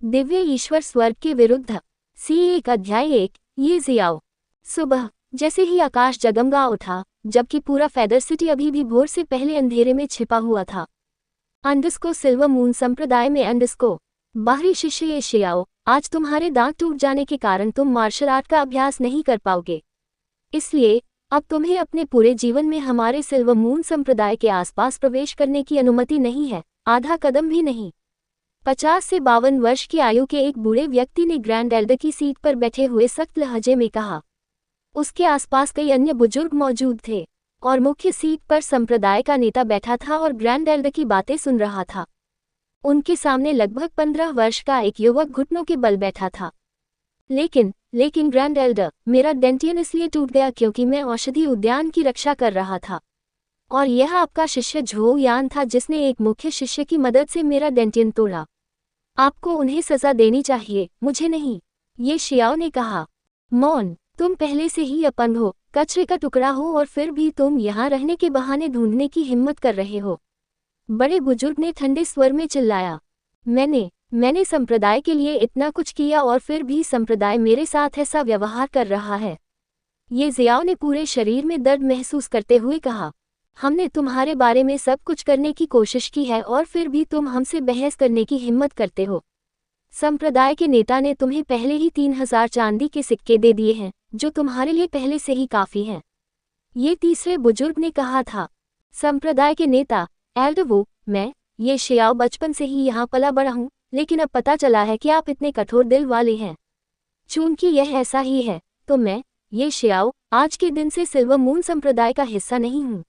दिव्य ईश्वर स्वर्ग के विरुद्ध। C1 अध्याय 1। ये जियाओ। सुबह जैसे ही आकाश जगमगा उठा, जबकि पूरा फेदर सिटी अभी भी भोर से पहले अंधेरे में छिपा हुआ था। अंडस्को सिल्वर मून संप्रदाय में अंडस्को बाहरी शिष्य ये शियाओ, आज तुम्हारे दांत टूट जाने के कारण तुम मार्शल आर्ट का अभ्यास नहीं कर पाओगे। इसलिए अब तुम्हें अपने पूरे जीवन में हमारे सिल्वर मून संप्रदाय के आसपास प्रवेश करने की अनुमति नहीं है, आधा कदम भी नहीं। 50 से 52 वर्ष की आयु के एक बूढ़े व्यक्ति ने ग्रैंड एल्डर की सीट पर बैठे हुए सख्त लहजे में कहा। उसके आसपास कई अन्य बुजुर्ग मौजूद थे और मुख्य सीट पर संप्रदाय का नेता बैठा था और ग्रैंड एल्डर की बातें सुन रहा था। उनके सामने लगभग 15 वर्ष का एक युवक घुटनों के बल बैठा था। लेकिन ग्रैंड एल्डर, मेरा डेंटियन इसलिए टूट गया क्योंकि मैं औषधि उद्यान की रक्षा कर रहा था, और यह आपका शिष्य झो यान था जिसने एक मुख्य शिष्य की मदद से मेरा डेंटियन तोड़ा। आपको उन्हें सजा देनी चाहिए, मुझे नहीं, ये शियाओ ने कहा। मौन, तुम पहले से ही अपंग हो, कचरे का टुकड़ा हो और फिर भी तुम यहाँ रहने के बहाने ढूंढने की हिम्मत कर रहे हो। बड़े बुजुर्ग ने ठंडे स्वर में चिल्लाया। मैंने संप्रदाय के लिए इतना कुछ किया और फिर भी संप्रदाय मेरे साथ ऐसा व्यवहार कर रहा है। ये जियाओ ने पूरे शरीर में दर्द महसूस करते हुए कहा। हमने तुम्हारे बारे में सब कुछ करने की कोशिश की है और फिर भी तुम हमसे बहस करने की हिम्मत करते हो। संप्रदाय के नेता ने तुम्हें पहले ही 3000 चांदी के सिक्के दे दिए हैं, जो तुम्हारे लिए पहले से ही काफी हैं। ये तीसरे बुजुर्ग ने कहा था। संप्रदाय के नेता, एल्डर, ये शियाओ बचपन से ही यहाँ पला बड़ा हूँ, लेकिन अब पता चला है कि आप इतने कठोर दिल वाले हैं। चूंकि यह ऐसा ही है, तो मैं, ये शियाओ, आज के दिन से सिल्वर मून संप्रदाय का हिस्सा नहीं हूँ।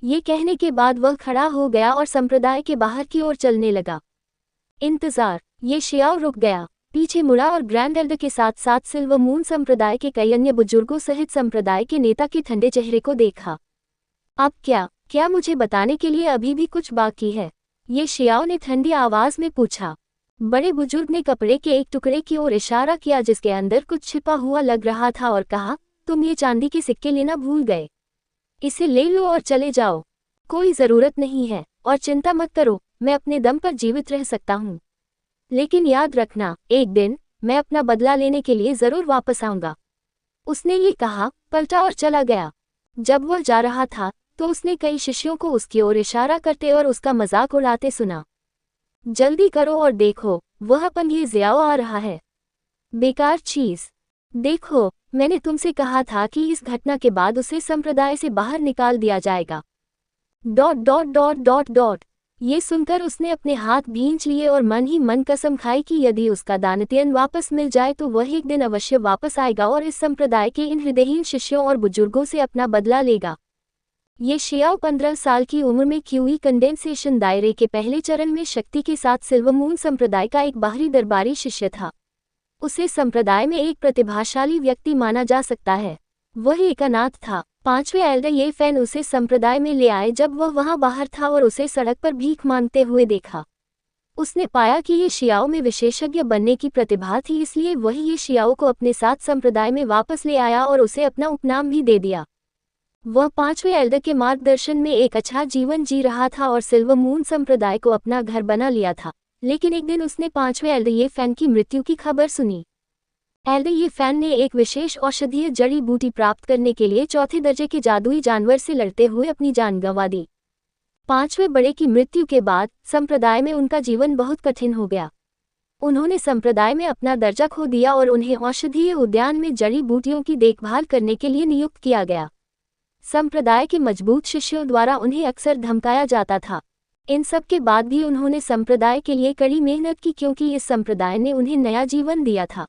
ये कहने के बाद वह खड़ा हो गया और संप्रदाय के बाहर की ओर चलने लगा। इंतजार, ये शियाओ रुक गया, पीछे मुड़ा और ग्रैंड एल्डर के साथ साथ सिल्वर मून संप्रदाय के कई अन्य बुजुर्गों सहित संप्रदाय के नेता के ठंडे चेहरे को देखा। अब क्या मुझे बताने के लिए अभी भी कुछ बाकी है? ये शियाओ ने ठंडी आवाज में पूछा। बड़े बुजुर्ग ने कपड़े के एक टुकड़े की ओर इशारा किया जिसके अंदर कुछ छिपा हुआ लग रहा था और कहा, तुम ये चांदी के सिक्के लेना भूल गए। इसे ले लो और चले जाओ। कोई जरूरत नहीं है, और चिंता मत करो, मैं अपने दम पर जीवित रह सकता हूँ। लेकिन याद रखना, एक दिन मैं अपना बदला लेने के लिए जरूर वापस आऊंगा। उसने ये कहा, पलटा और चला गया। जब वह जा रहा था तो उसने कई शिष्यों को उसकी ओर इशारा करते और उसका मजाक उड़ाते सुना। जल्दी करो और देखो, वह अपन ये जियाओ आ रहा है। बेकार चीज। देखो, मैंने तुमसे कहा था कि इस घटना के बाद उसे संप्रदाय से बाहर निकाल दिया जाएगा। ... ये सुनकर उसने अपने हाथ भींच लिए और मन ही मन कसम खाई कि यदि उसका दानतियन वापस मिल जाए तो वह एक दिन अवश्य वापस आएगा और इस संप्रदाय के इन हृदयहीन शिष्यों और बुजुर्गों से अपना बदला लेगा। ये शियाओ 15 साल की उम्र में क्यूई कंडेंसेशन दायरे के पहले चरण में शक्ति के साथ सिल्वर मून संप्रदाय का एक बाहरी दरबारी शिष्य था। उसे संप्रदाय में एक प्रतिभाशाली व्यक्ति माना जा सकता है। वह एक अनाथ था। 5वें एल्डर ये फैन उसे संप्रदाय में ले आए जब वह वहां बाहर था और उसे सड़क पर भीख मांगते हुए देखा। उसने पाया कि ये शियाओ में विशेषज्ञ बनने की प्रतिभा थी, इसलिए वही ये शियाओ को अपने साथ संप्रदाय में वापस ले आया और उसे अपना उपनाम भी दे दिया। वह 5वें एल्डर के मार्गदर्शन में एक अच्छा जीवन जी रहा था और सिल्वर मून संप्रदाय को अपना घर बना लिया था। लेकिन एक दिन उसने 5वें एल्डर ये फैन की मृत्यु की खबर सुनी। एल्डर ये फैन ने एक विशेष औषधीय जड़ी बूटी प्राप्त करने के लिए 4थे दर्जे के जादुई जानवर से लड़ते हुए अपनी जान गंवा दी। 5वें बड़े की मृत्यु के बाद संप्रदाय में उनका जीवन बहुत कठिन हो गया। उन्होंने संप्रदाय में अपना दर्जा खो दिया और उन्हें औषधीय उद्यान में जड़ी बूटियों की देखभाल करने के लिए नियुक्त किया गया। संप्रदाय के मजबूत शिष्यों द्वारा उन्हें अक्सर धमकाया जाता था। इन सब के बाद भी उन्होंने संप्रदाय के लिए कड़ी मेहनत की क्योंकि इस संप्रदाय ने उन्हें नया जीवन दिया था।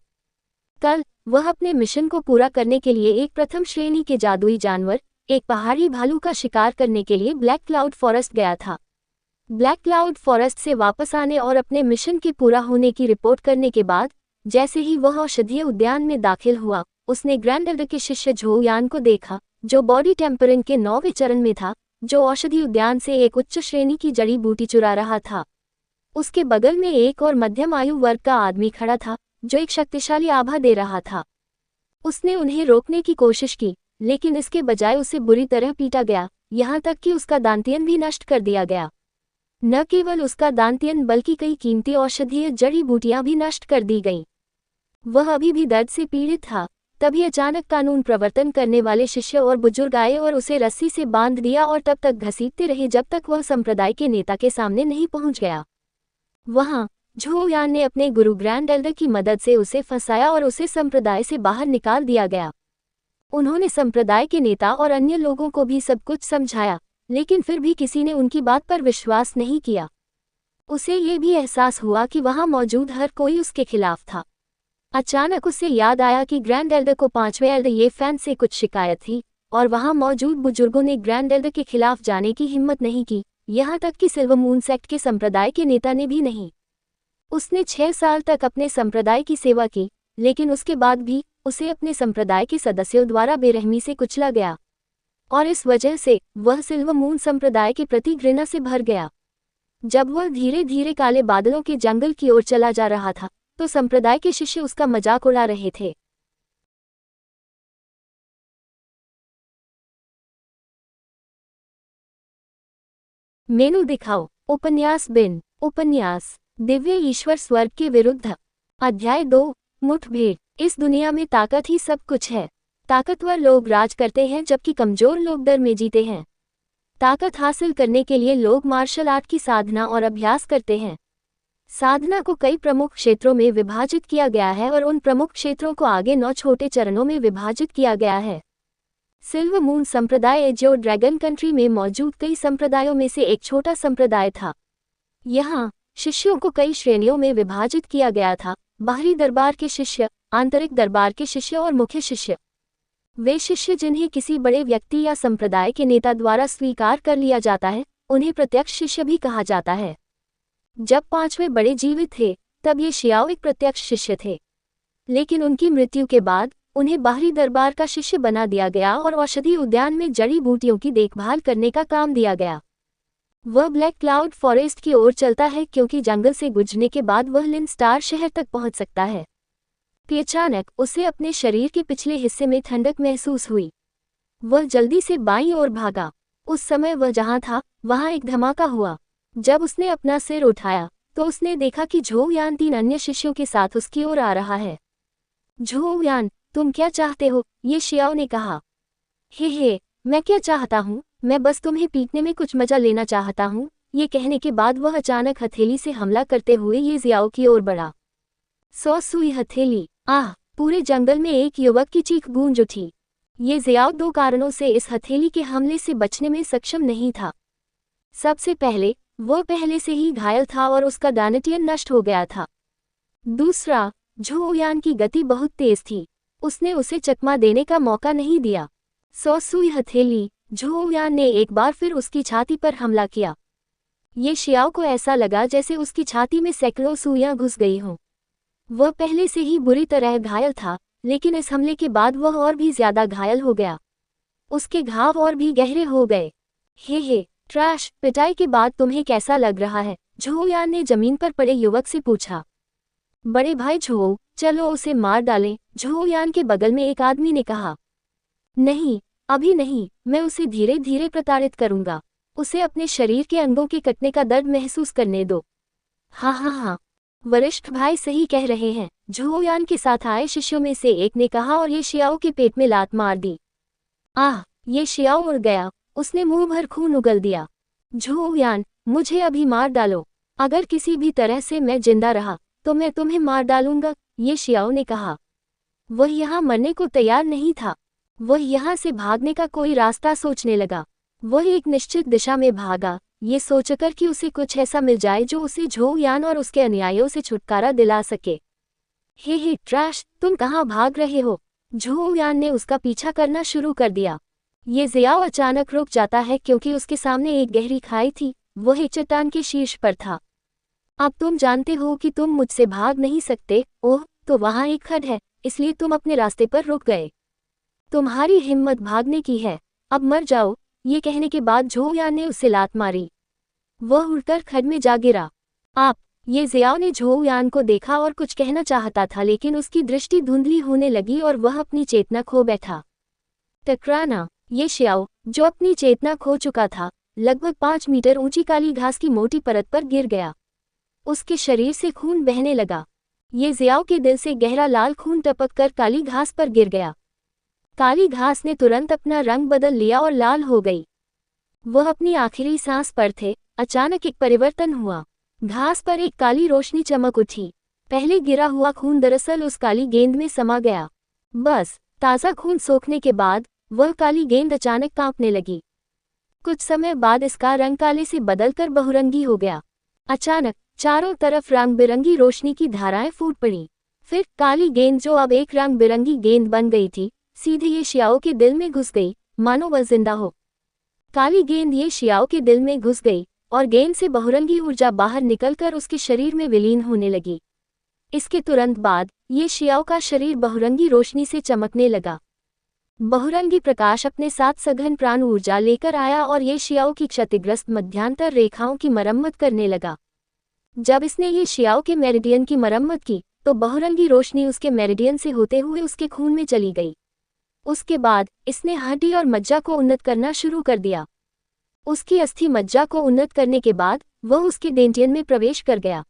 कल वह अपने मिशन को पूरा करने के लिए एक प्रथम श्रेणी के जादुई जानवर, एक पहाड़ी भालू का शिकार करने के लिए ब्लैक क्लाउड फॉरेस्ट गया था। ब्लैक क्लाउड फॉरेस्ट से वापस आने और अपने मिशन के पूरा होने की रिपोर्ट करने के बाद जैसे ही वह औषधीय उद्यान में दाखिल हुआ, उसने ग्रैंड एल्डर के शिष्य झो यान को देखा, जो बॉडी टेम्परिंग के 9वें चरण में था, जो औषधि उद्यान से एक उच्च श्रेणी की जड़ी बूटी चुरा रहा था। उसके बगल में एक और मध्यम आयु वर्ग का आदमी खड़ा था, जो एक शक्तिशाली आभा दे रहा था। उसने उन्हें रोकने की कोशिश की, लेकिन इसके बजाय उसे बुरी तरह पीटा गया, यहाँ तक कि उसका दांतियन भी नष्ट कर दिया गया। न केवल उसका दांत्यन बल्कि कई कीमती औषधीय जड़ी बूटियां भी नष्ट कर दी गईं। वह अभी भी दर्द से पीड़ित था। तभी अचानक कानून प्रवर्तन करने वाले शिष्य और बुजुर्ग आए और उसे रस्सी से बांध दिया और तब तक घसीटते रहे जब तक वह संप्रदाय के नेता के सामने नहीं पहुंच गया। वहां झो यान ने अपने गुरु ग्रैंड एल्डर की मदद से उसे फंसाया और उसे संप्रदाय से बाहर निकाल दिया गया। उन्होंने संप्रदाय के नेता और अन्य लोगों को भी सब कुछ समझाया, लेकिन फिर भी किसी ने उनकी बात पर विश्वास नहीं किया। उसे ये भी एहसास हुआ कि वहां मौजूद हर कोई उसके खिलाफ था। अचानक उसे याद आया कि ग्रैंड एल्डर को 5वें एल्डर ये फैन से कुछ शिकायत थी, और वहां मौजूद बुजुर्गों ने ग्रैंड एल्डर के खिलाफ जाने की हिम्मत नहीं की, यहाँ तक कि सिल्वर मून सेक्ट के संप्रदाय के नेता ने भी नहीं। उसने 6 साल तक अपने संप्रदाय की सेवा की, लेकिन उसके बाद भी उसे अपने संप्रदाय के सदस्यों द्वारा बेरहमी से कुचला गया, और इस वजह से वह सिल्वर मून संप्रदाय के प्रति घृणा से भर गया। जब वह धीरे धीरे काले बादलों के जंगल की ओर चला जा रहा था, तो संप्रदाय के शिष्य उसका मजाक उड़ा रहे थे। मेनू दिखाओ। उपन्यास बिन। उपन्यास दिव्य ईश्वर स्वर्ग के विरुद्ध। अध्याय 2। मुठभेड़। इस दुनिया में ताकत ही सब कुछ है। ताकतवर लोग राज करते हैं जबकि कमजोर लोग डर में जीते हैं। ताकत हासिल करने के लिए लोग मार्शल आर्ट की साधना और अभ्यास करते हैं। साधना को कई प्रमुख क्षेत्रों में विभाजित किया गया है और उन प्रमुख क्षेत्रों को आगे 9 छोटे चरणों में विभाजित किया गया है। सिल्वर मून संप्रदाय जो ड्रैगन कंट्री में मौजूद कई संप्रदायों में से एक छोटा संप्रदाय था। यहाँ शिष्यों को कई श्रेणियों में विभाजित किया गया था: बाहरी दरबार के शिष्य, आंतरिक दरबार के शिष्य और मुख्य शिष्य। वे शिष्य जिन्हें किसी बड़े व्यक्ति या संप्रदाय के नेता द्वारा स्वीकार कर लिया जाता है, उन्हें प्रत्यक्ष शिष्य भी कहा जाता है। जब 5वें बड़े जीवित थे, तब ये शियाओ एक प्रत्यक्ष शिष्य थे, लेकिन उनकी मृत्यु के बाद उन्हें बाहरी दरबार का शिष्य बना दिया गया और औषधि उद्यान में जड़ी बूटियों की देखभाल करने का काम दिया गया। वह ब्लैक क्लाउड फॉरेस्ट की ओर चलता है क्योंकि जंगल से गुजरने के बाद वह लिन स्टार शहर तक पहुंच सकता है। कि अचानक उसे अपने शरीर के पिछले हिस्से में ठंडक महसूस हुई। वह जल्दी से बाईं ओर भागा। उस समय वह जहां था वहां एक धमाका हुआ। जब उसने अपना सिर उठाया तो उसने देखा कि झो यान 3 अन्य शिष्यों के साथ उसकी ओर आ रहा है। झो यान, तुम क्या चाहते हो? ये शियाओ ने कहा। हे, मैं क्या चाहता हूँ? मैं बस तुम्हें पीटने में कुछ मजा लेना चाहता हूँ। ये कहने के बाद वह अचानक हथेली से हमला करते हुए ये जियाओ की ओर बढ़ा। 100 सुई हथेली। आह! पूरे जंगल में एक युवक की चीख गूंज उठी। ये जियाओ 2 कारणों से इस हथेली के हमले से बचने में सक्षम नहीं था। सबसे पहले, वह पहले से ही घायल था और उसका दानटियन नष्ट हो गया था। दूसरा, झो यान की गति बहुत तेज थी। उसने उसे चकमा देने का मौका नहीं दिया। 100 सुई हथेली। झो यान ने एक बार फिर उसकी छाती पर हमला किया। ये शियाओ को ऐसा लगा जैसे उसकी छाती में सैकड़ों सुइयां घुस गई हों। वह पहले से ही बुरी तरह घायल था, लेकिन इस हमले के बाद वह और भी ज्यादा घायल हो गया। उसके घाव और भी गहरे हो गए। हे, ट्रैश, पिटाई के बाद तुम्हें कैसा लग रहा है? झो यान ने जमीन पर पड़े युवक से पूछा। बड़े भाई झो, चलो उसे मार डालें, झो यान के बगल में एक आदमी ने कहा। नहीं, अभी नहीं, मैं उसे धीरे धीरे प्रताड़ित करूंगा। उसे अपने शरीर के अंगों के कटने का दर्द महसूस करने दो। हाँ, वरिष्ठ भाई सही कह रहे हैं, झो यान के साथ आए शिष्यों में से एक ने कहा और ये शियाओ के पेट में लात मार दी। आह! ये शियाओ उड़ गया। उसने मुंह भर खून उगल दिया। झो यान, मुझे अभी मार डालो। अगर किसी भी तरह से मैं जिंदा रहा तो मैं तुम्हें मार डालूंगा, ये शियाओ ने कहा। वह यहाँ मरने को तैयार नहीं था। वह यहाँ से भागने का कोई रास्ता सोचने लगा। वह एक निश्चित दिशा में भागा, ये सोचकर कि उसे कुछ ऐसा मिल जाए जो उसे झो यान और उसके अनुयायियों से छुटकारा दिला सके। हे ट्रैश, तुम कहाँ भाग रहे हो? झो यान ने उसका पीछा करना शुरू कर दिया। ये जियाओ अचानक रुक जाता है क्योंकि उसके सामने एक गहरी खाई थी। वह एक चट्टान के शीर्ष पर था। अब तुम जानते हो कि तुम मुझसे भाग नहीं सकते। ओह, तो वहाँ एक खड्ड है, इसलिए तुम अपने रास्ते पर रुक गए। तुम्हारी हिम्मत भागने की है, अब मर जाओ। ये कहने के बाद झो यान ने उसे लात मारी। वह उड़कर खड्ड में जा गिरा। ये जियाओ ने झो यान को देखा और कुछ कहना चाहता था, लेकिन उसकी दृष्टि धुंधली होने लगी और वह अपनी चेतना खो बैठा। टकराना। ये शियाओ, जो अपनी चेतना खो चुका था, लगभग 5 मीटर ऊंची काली घास की मोटी परत पर गिर गया। उसके शरीर से खून बहने लगा। ये जियाओ के दिल से गहरा लाल खून टपक कर काली घास पर गिर गया। काली घास ने तुरंत अपना रंग बदल लिया और लाल हो गई। वह अपनी आखिरी सांस पर थे। अचानक एक परिवर्तन हुआ। घास पर एक काली रोशनी चमक उठी। पहले गिरा हुआ खून दरअसल उस काली गेंद में समा गया। बस ताज़ा खून सोखने के बाद वह काली गेंद अचानक कांपने लगी। कुछ समय बाद इसका रंग काले से बदलकर बहुरंगी हो गया। अचानक चारों तरफ रंग बिरंगी रोशनी की धाराएं फूट पड़ी। फिर काली गेंद, जो अब एक रंग बिरंगी गेंद बन गई थी, सीधे ये शियाओ के दिल में घुस गई, मानो वह जिंदा हो। काली गेंद ये शियाओ के दिल में घुस गई और गेंद से बहुरंगी ऊर्जा बाहर निकलकर उसके शरीर में विलीन होने लगी। इसके तुरंत बाद ये शियाओ का शरीर बहुरंगी रोशनी से चमकने लगा। बहुरंगी प्रकाश अपने साथ सघन प्राण ऊर्जा लेकर आया और ये शियाओ की क्षतिग्रस्त मध्यांतर रेखाओं की मरम्मत करने लगा। जब इसने ये शियाओ के मेरिडियन की मरम्मत की तो बहुरंगी रोशनी उसके मेरिडियन से होते हुए उसके खून में चली गई। उसके बाद इसने हड्डी और मज्जा को उन्नत करना शुरू कर दिया। उसकी अस्थि मज्जा को उन्नत करने के बाद वह उसके डेंटियन में प्रवेश कर गया।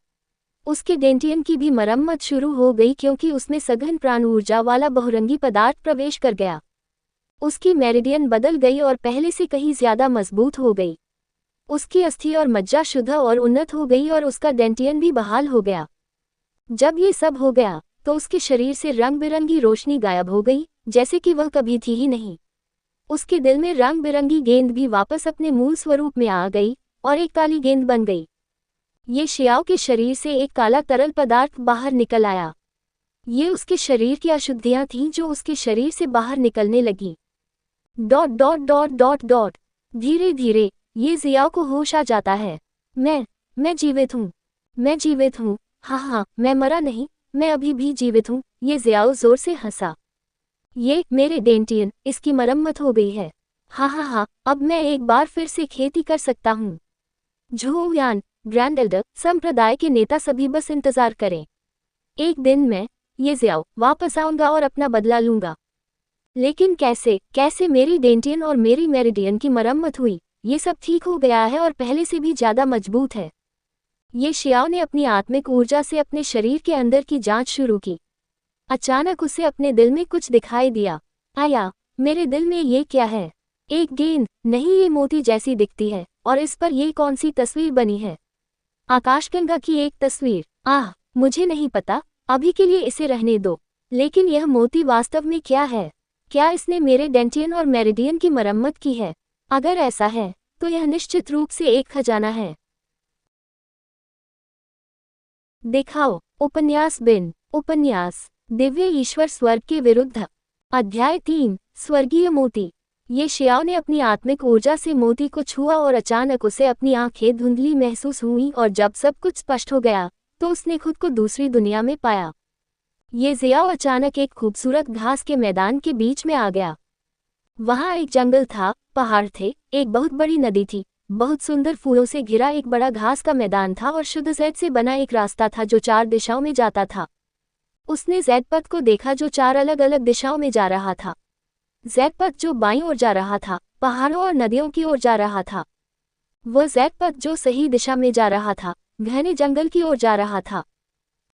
उसके डेंटियन की भी मरम्मत शुरू हो गई क्योंकि उसमें सघन प्राण ऊर्जा वाला बहुरंगी पदार्थ प्रवेश कर गया। उसकी मेरिडियन बदल गई और पहले से कहीं ज्यादा मजबूत हो गई। उसकी अस्थि और मज्जा शुद्ध और उन्नत हो गई और उसका डेंटियन भी बहाल हो गया। जब ये सब हो गया तो उसके शरीर से रंग बिरंगी रोशनी गायब हो गई, जैसे कि वह कभी थी ही नहीं। उसके दिल में रंग बिरंगी गेंद भी वापस अपने मूल स्वरूप में आ गई और एक काली गेंद बन गई। ये शियाओ के शरीर से एक काला तरल पदार्थ बाहर निकल आया। ये उसके शरीर की अशुद्धियां थीं जो उसके शरीर से बाहर निकलने लगी। ... धीरे धीरे ये जियाओ को होश आ जाता है। मैं जीवित हूँ, मैं जीवित हूँ, हाँ, मैं मरा नहीं, मैं अभी भी जीवित हूँ। ये जियाओ जोर से हंसा। ये मेरे डेंटियन, इसकी मरम्मत हो गई है। हाँ, अब मैं एक बार फिर से खेती कर सकता हूँ। झू यान, ग्रैंड एल्डर, संप्रदाय के नेता सभी बस इंतजार करें। एक दिन मैं, ये जियाओ, वापस आऊंगा और अपना बदला लूंगा। लेकिन कैसे मेरी डेंटियन और मेरी मेरिडियन की मरम्मत हुई, ये सब ठीक हो गया है और पहले से भी ज्यादा मजबूत है। ये शियाओ ने अपनी आत्मिक ऊर्जा से अपने शरीर के अंदर की जांच शुरू की। अचानक उसे अपने दिल में कुछ दिखाई दिया। आया, मेरे दिल में ये क्या है? एक गेंद नहीं, ये मोती जैसी दिखती है और इस पर ये कौन सी तस्वीर बनी है? आकाशगंगा की एक तस्वीर। मुझे नहीं पता, अभी के लिए इसे रहने दो। लेकिन यह मोती वास्तव में क्या है? क्या इसने मेरे डेंटियन और मेरिडियन की मरम्मत की है? अगर ऐसा है तो यह निश्चित रूप से एक खजाना है। दिखाओ उपन्यास बिन उपन्यास दिव्य ईश्वर स्वर्ग के विरुद्ध। अध्याय 3, स्वर्गीय मोती। ये शियाओ ने अपनी आत्मिक ऊर्जा से मोती को छुआ और अचानक उसे अपनी आंखें धुंधली महसूस हुई और जब सब कुछ स्पष्ट हो गया तो उसने खुद को दूसरी दुनिया में पाया। ये जियाओ अचानक एक खूबसूरत घास के मैदान के बीच में आ गया। वहाँ एक जंगल था, पहाड़ थे, एक बहुत बड़ी नदी थी, बहुत सुंदर फूलों से घिरा एक बड़ा घास का मैदान था और शुद्ध जैद से बना एक रास्ता था जो 4 दिशाओं में जाता था। उसने जैद पथ को देखा जो 4 अलग अलग दिशाओं में जा रहा था। जैद पथ जो बाईं ओर जा रहा था, पहाड़ों और नदियों की ओर जा रहा था। वह जैद पथ जो सही दिशा में जा रहा था, घने जंगल की ओर जा रहा था।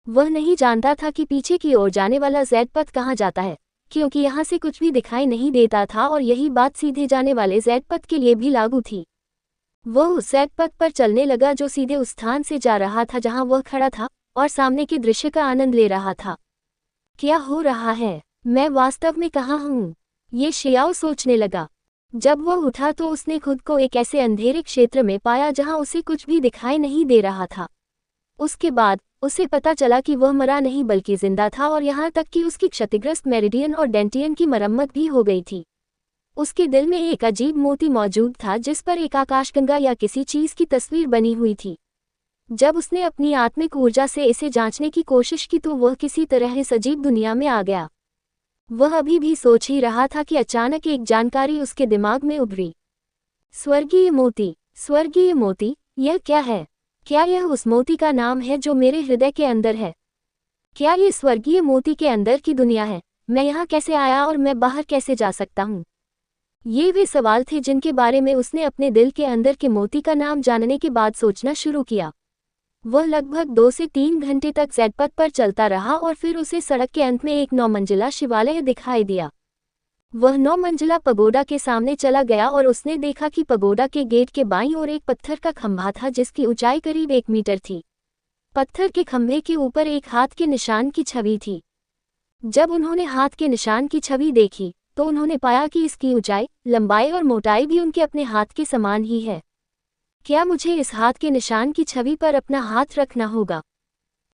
वह नहीं जानता था कि पीछे की ओर जाने वाला जैद पथ कहाँ जाता है, क्योंकि यहाँ से कुछ भी दिखाई नहीं देता था और यही बात सीधे जाने वाले जैद पथ के लिए भी लागू थी। वह उस जैद पथ पर चलने लगा जो सीधे उस स्थान से जा रहा था जहाँ वह खड़ा था और सामने के दृश्य का आनंद ले रहा था। क्या हो रहा है? मैं वास्तव में कहाँ हूँ? ये शियाओ सोचने लगा। जब वह उठा तो उसने खुद को एक ऐसे अंधेरे क्षेत्र में पाया जहाँ उसे कुछ भी दिखाई नहीं दे रहा था। उसके बाद उसे पता चला कि वह मरा नहीं बल्कि जिंदा था और यहाँ तक कि उसकी क्षतिग्रस्त मेरिडियन और डेंटियन की मरम्मत भी हो गई थी। उसके दिल में एक अजीब मोती मौजूद था जिस पर एक आकाशगंगा या किसी चीज की तस्वीर बनी हुई थी। जब उसने अपनी आत्मिक ऊर्जा से इसे जांचने की कोशिश की तो वह किसी तरह इस अजीब दुनिया में आ गया। वह अभी भी सोच ही रहा था कि अचानक एक जानकारी उसके दिमाग में उभरी। स्वर्गीय मोती, स्वर्गीय मोती, यह क्या है? क्या यह उस मोती का नाम है जो मेरे हृदय के अंदर है? क्या ये स्वर्गीय मोती के अंदर की दुनिया है? मैं यहाँ कैसे आया और मैं बाहर कैसे जा सकता हूँ? ये वे सवाल थे जिनके बारे में उसने अपने दिल के अंदर के मोती का नाम जानने के बाद सोचना शुरू किया। वह लगभग 2 से 3 घंटे तक जेडपथ पर चलता रहा और फिर उसे सड़क के अंत में एक 9 मंजिला शिवालय दिखाई दिया। वह 9 मंजिला पगोडा के सामने चला गया और उसने देखा कि पगोडा के गेट के बाईं ओर एक पत्थर का खंभा था जिसकी ऊंचाई करीब 1 मीटर थी। पत्थर के खंभे के ऊपर एक हाथ के निशान की छवि थी। जब उन्होंने हाथ के निशान की छवि देखी तो उन्होंने पाया कि इसकी ऊंचाई, लंबाई और मोटाई भी उनके अपने हाथ के समान ही है। क्या मुझे इस हाथ के निशान की छवि पर अपना हाथ रखना होगा?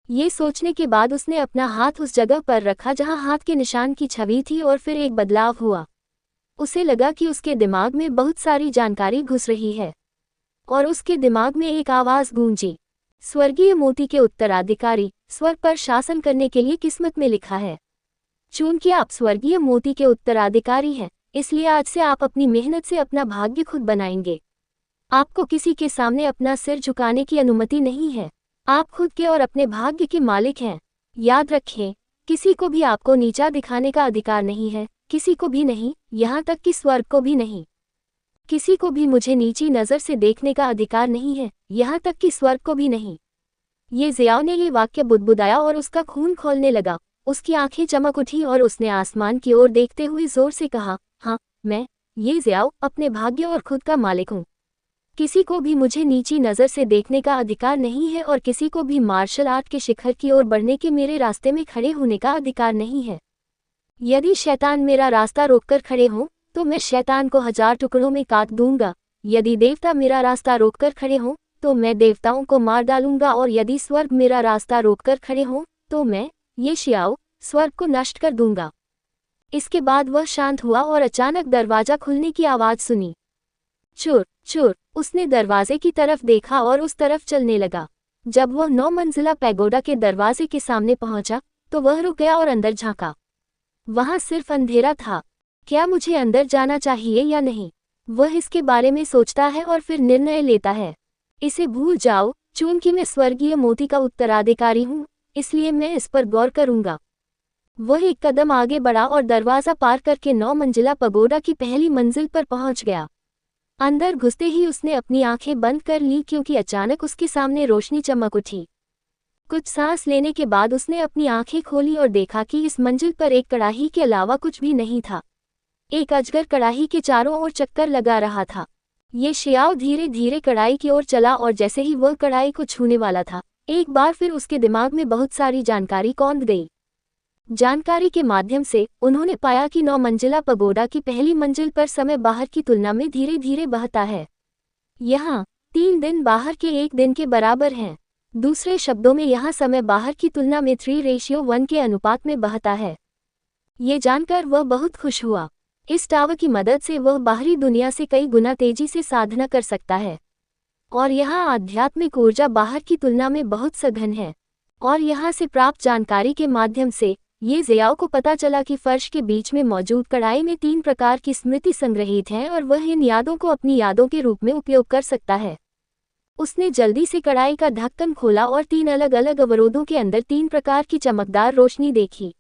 ये सोचने के बाद उसने अपना हाथ उस जगह पर रखा जहां हाथ के निशान की छवि थी और फिर एक बदलाव हुआ। उसे लगा कि उसके दिमाग में बहुत सारी जानकारी घुस रही है और उसके दिमाग में एक आवाज़ गूंजी, स्वर्गीय मोती के उत्तराधिकारी, स्वर्ग पर शासन करने के लिए किस्मत में लिखा है। चूंकि आप स्वर्गीय मोती के उत्तराधिकारी हैं, इसलिए आज से आप अपनी मेहनत से अपना भाग्य खुद बनाएंगे। आपको किसी के सामने अपना सिर झुकाने की अनुमति नहीं है। आप खुद के और अपने भाग्य के मालिक हैं। याद रखें, किसी को भी आपको नीचा दिखाने का अधिकार नहीं है, किसी को भी नहीं, यहाँ तक कि स्वर्ग को भी नहीं। किसी को भी मुझे नीची नज़र से देखने का अधिकार नहीं है, यहाँ तक कि स्वर्ग को भी नहीं। ये ज़ियाओ ने ये वाक्य बुदबुदाया और उसका खून खौलने लगा। उसकी आंखें चमक उठी और उसने आसमान की ओर देखते हुए जोर से कहा, हाँ, मैं, ये ज़ियाओ, अपने भाग्य और खुद का मालिक हूँ। किसी को भी मुझे नीची नज़र से देखने का अधिकार नहीं है और किसी को भी मार्शल आर्ट के शिखर की ओर बढ़ने के मेरे रास्ते में खड़े होने का अधिकार नहीं है। यदि शैतान मेरा रास्ता रोककर खड़े हों तो मैं शैतान को 1000 टुकड़ों में काट दूंगा। यदि देवता मेरा रास्ता रोककर खड़े हों तो मैं देवताओं को मार डालूंगा और यदि स्वर्ग मेरा रास्ता रोककर खड़े हों तो मैं, ये शियाओ, स्वर्ग को नष्ट कर दूंगा। इसके बाद वह शांत हुआ और अचानक दरवाजा खुलने की आवाज़ सुनी। चुर चुर, उसने दरवाजे की तरफ देखा और उस तरफ चलने लगा। जब वह 9 मंजिला पैगोडा के दरवाजे के सामने पहुंचा तो वह रुक गया और अंदर झांका। वहां सिर्फ अंधेरा था। क्या मुझे अंदर जाना चाहिए या नहीं? वह इसके बारे में सोचता है और फिर निर्णय लेता है। इसे भूल जाओ, चूंकि मैं स्वर्गीय मोती का उत्तराधिकारी हूँ, इसलिए मैं इस पर गौर करूंगा। वह एक कदम आगे बढ़ा और दरवाज़ा पार करके 9 मंजिला पगोडा की पहली मंजिल पर पहुंच गया। अंदर घुसते ही उसने अपनी आंखें बंद कर ली क्योंकि अचानक उसके सामने रोशनी चमक उठी। कुछ सांस लेने के बाद उसने अपनी आंखें खोली और देखा कि इस मंजिल पर एक कड़ाही के अलावा कुछ भी नहीं था। एक अजगर कड़ाही के चारों ओर चक्कर लगा रहा था। ये शियाओ धीरे धीरे कड़ाही की ओर चला और जैसे ही वह कड़ाही को छूने वाला था, एक बार फिर उसके दिमाग में बहुत सारी जानकारी कौंध गई। जानकारी के माध्यम से उन्होंने पाया कि 9 मंजिला पगोडा की पहली मंजिल पर समय बाहर की तुलना में धीरे धीरे बहता है। यहाँ 3 दिन बाहर के 1 दिन के बराबर हैं। दूसरे शब्दों में यहाँ समय बाहर की तुलना में 3:1 के अनुपात में बहता है। ये जानकर वह बहुत खुश हुआ। इस टावर की मदद से वह बाहरी दुनिया से कई गुना तेजी से साधना कर सकता है और यहाँ आध्यात्मिक ऊर्जा बाहर की तुलना में बहुत सघन है। और यहाँ से प्राप्त जानकारी के माध्यम से ये ज़ियाओ को पता चला कि फर्श के बीच में मौजूद कड़ाई में 3 प्रकार की स्मृति संग्रहित हैं और वह इन यादों को अपनी यादों के रूप में उपयोग कर सकता है। उसने जल्दी से कड़ाई का ढक्कन खोला और 3 अलग अलग अवरोधों के अंदर 3 प्रकार की चमकदार रोशनी देखी।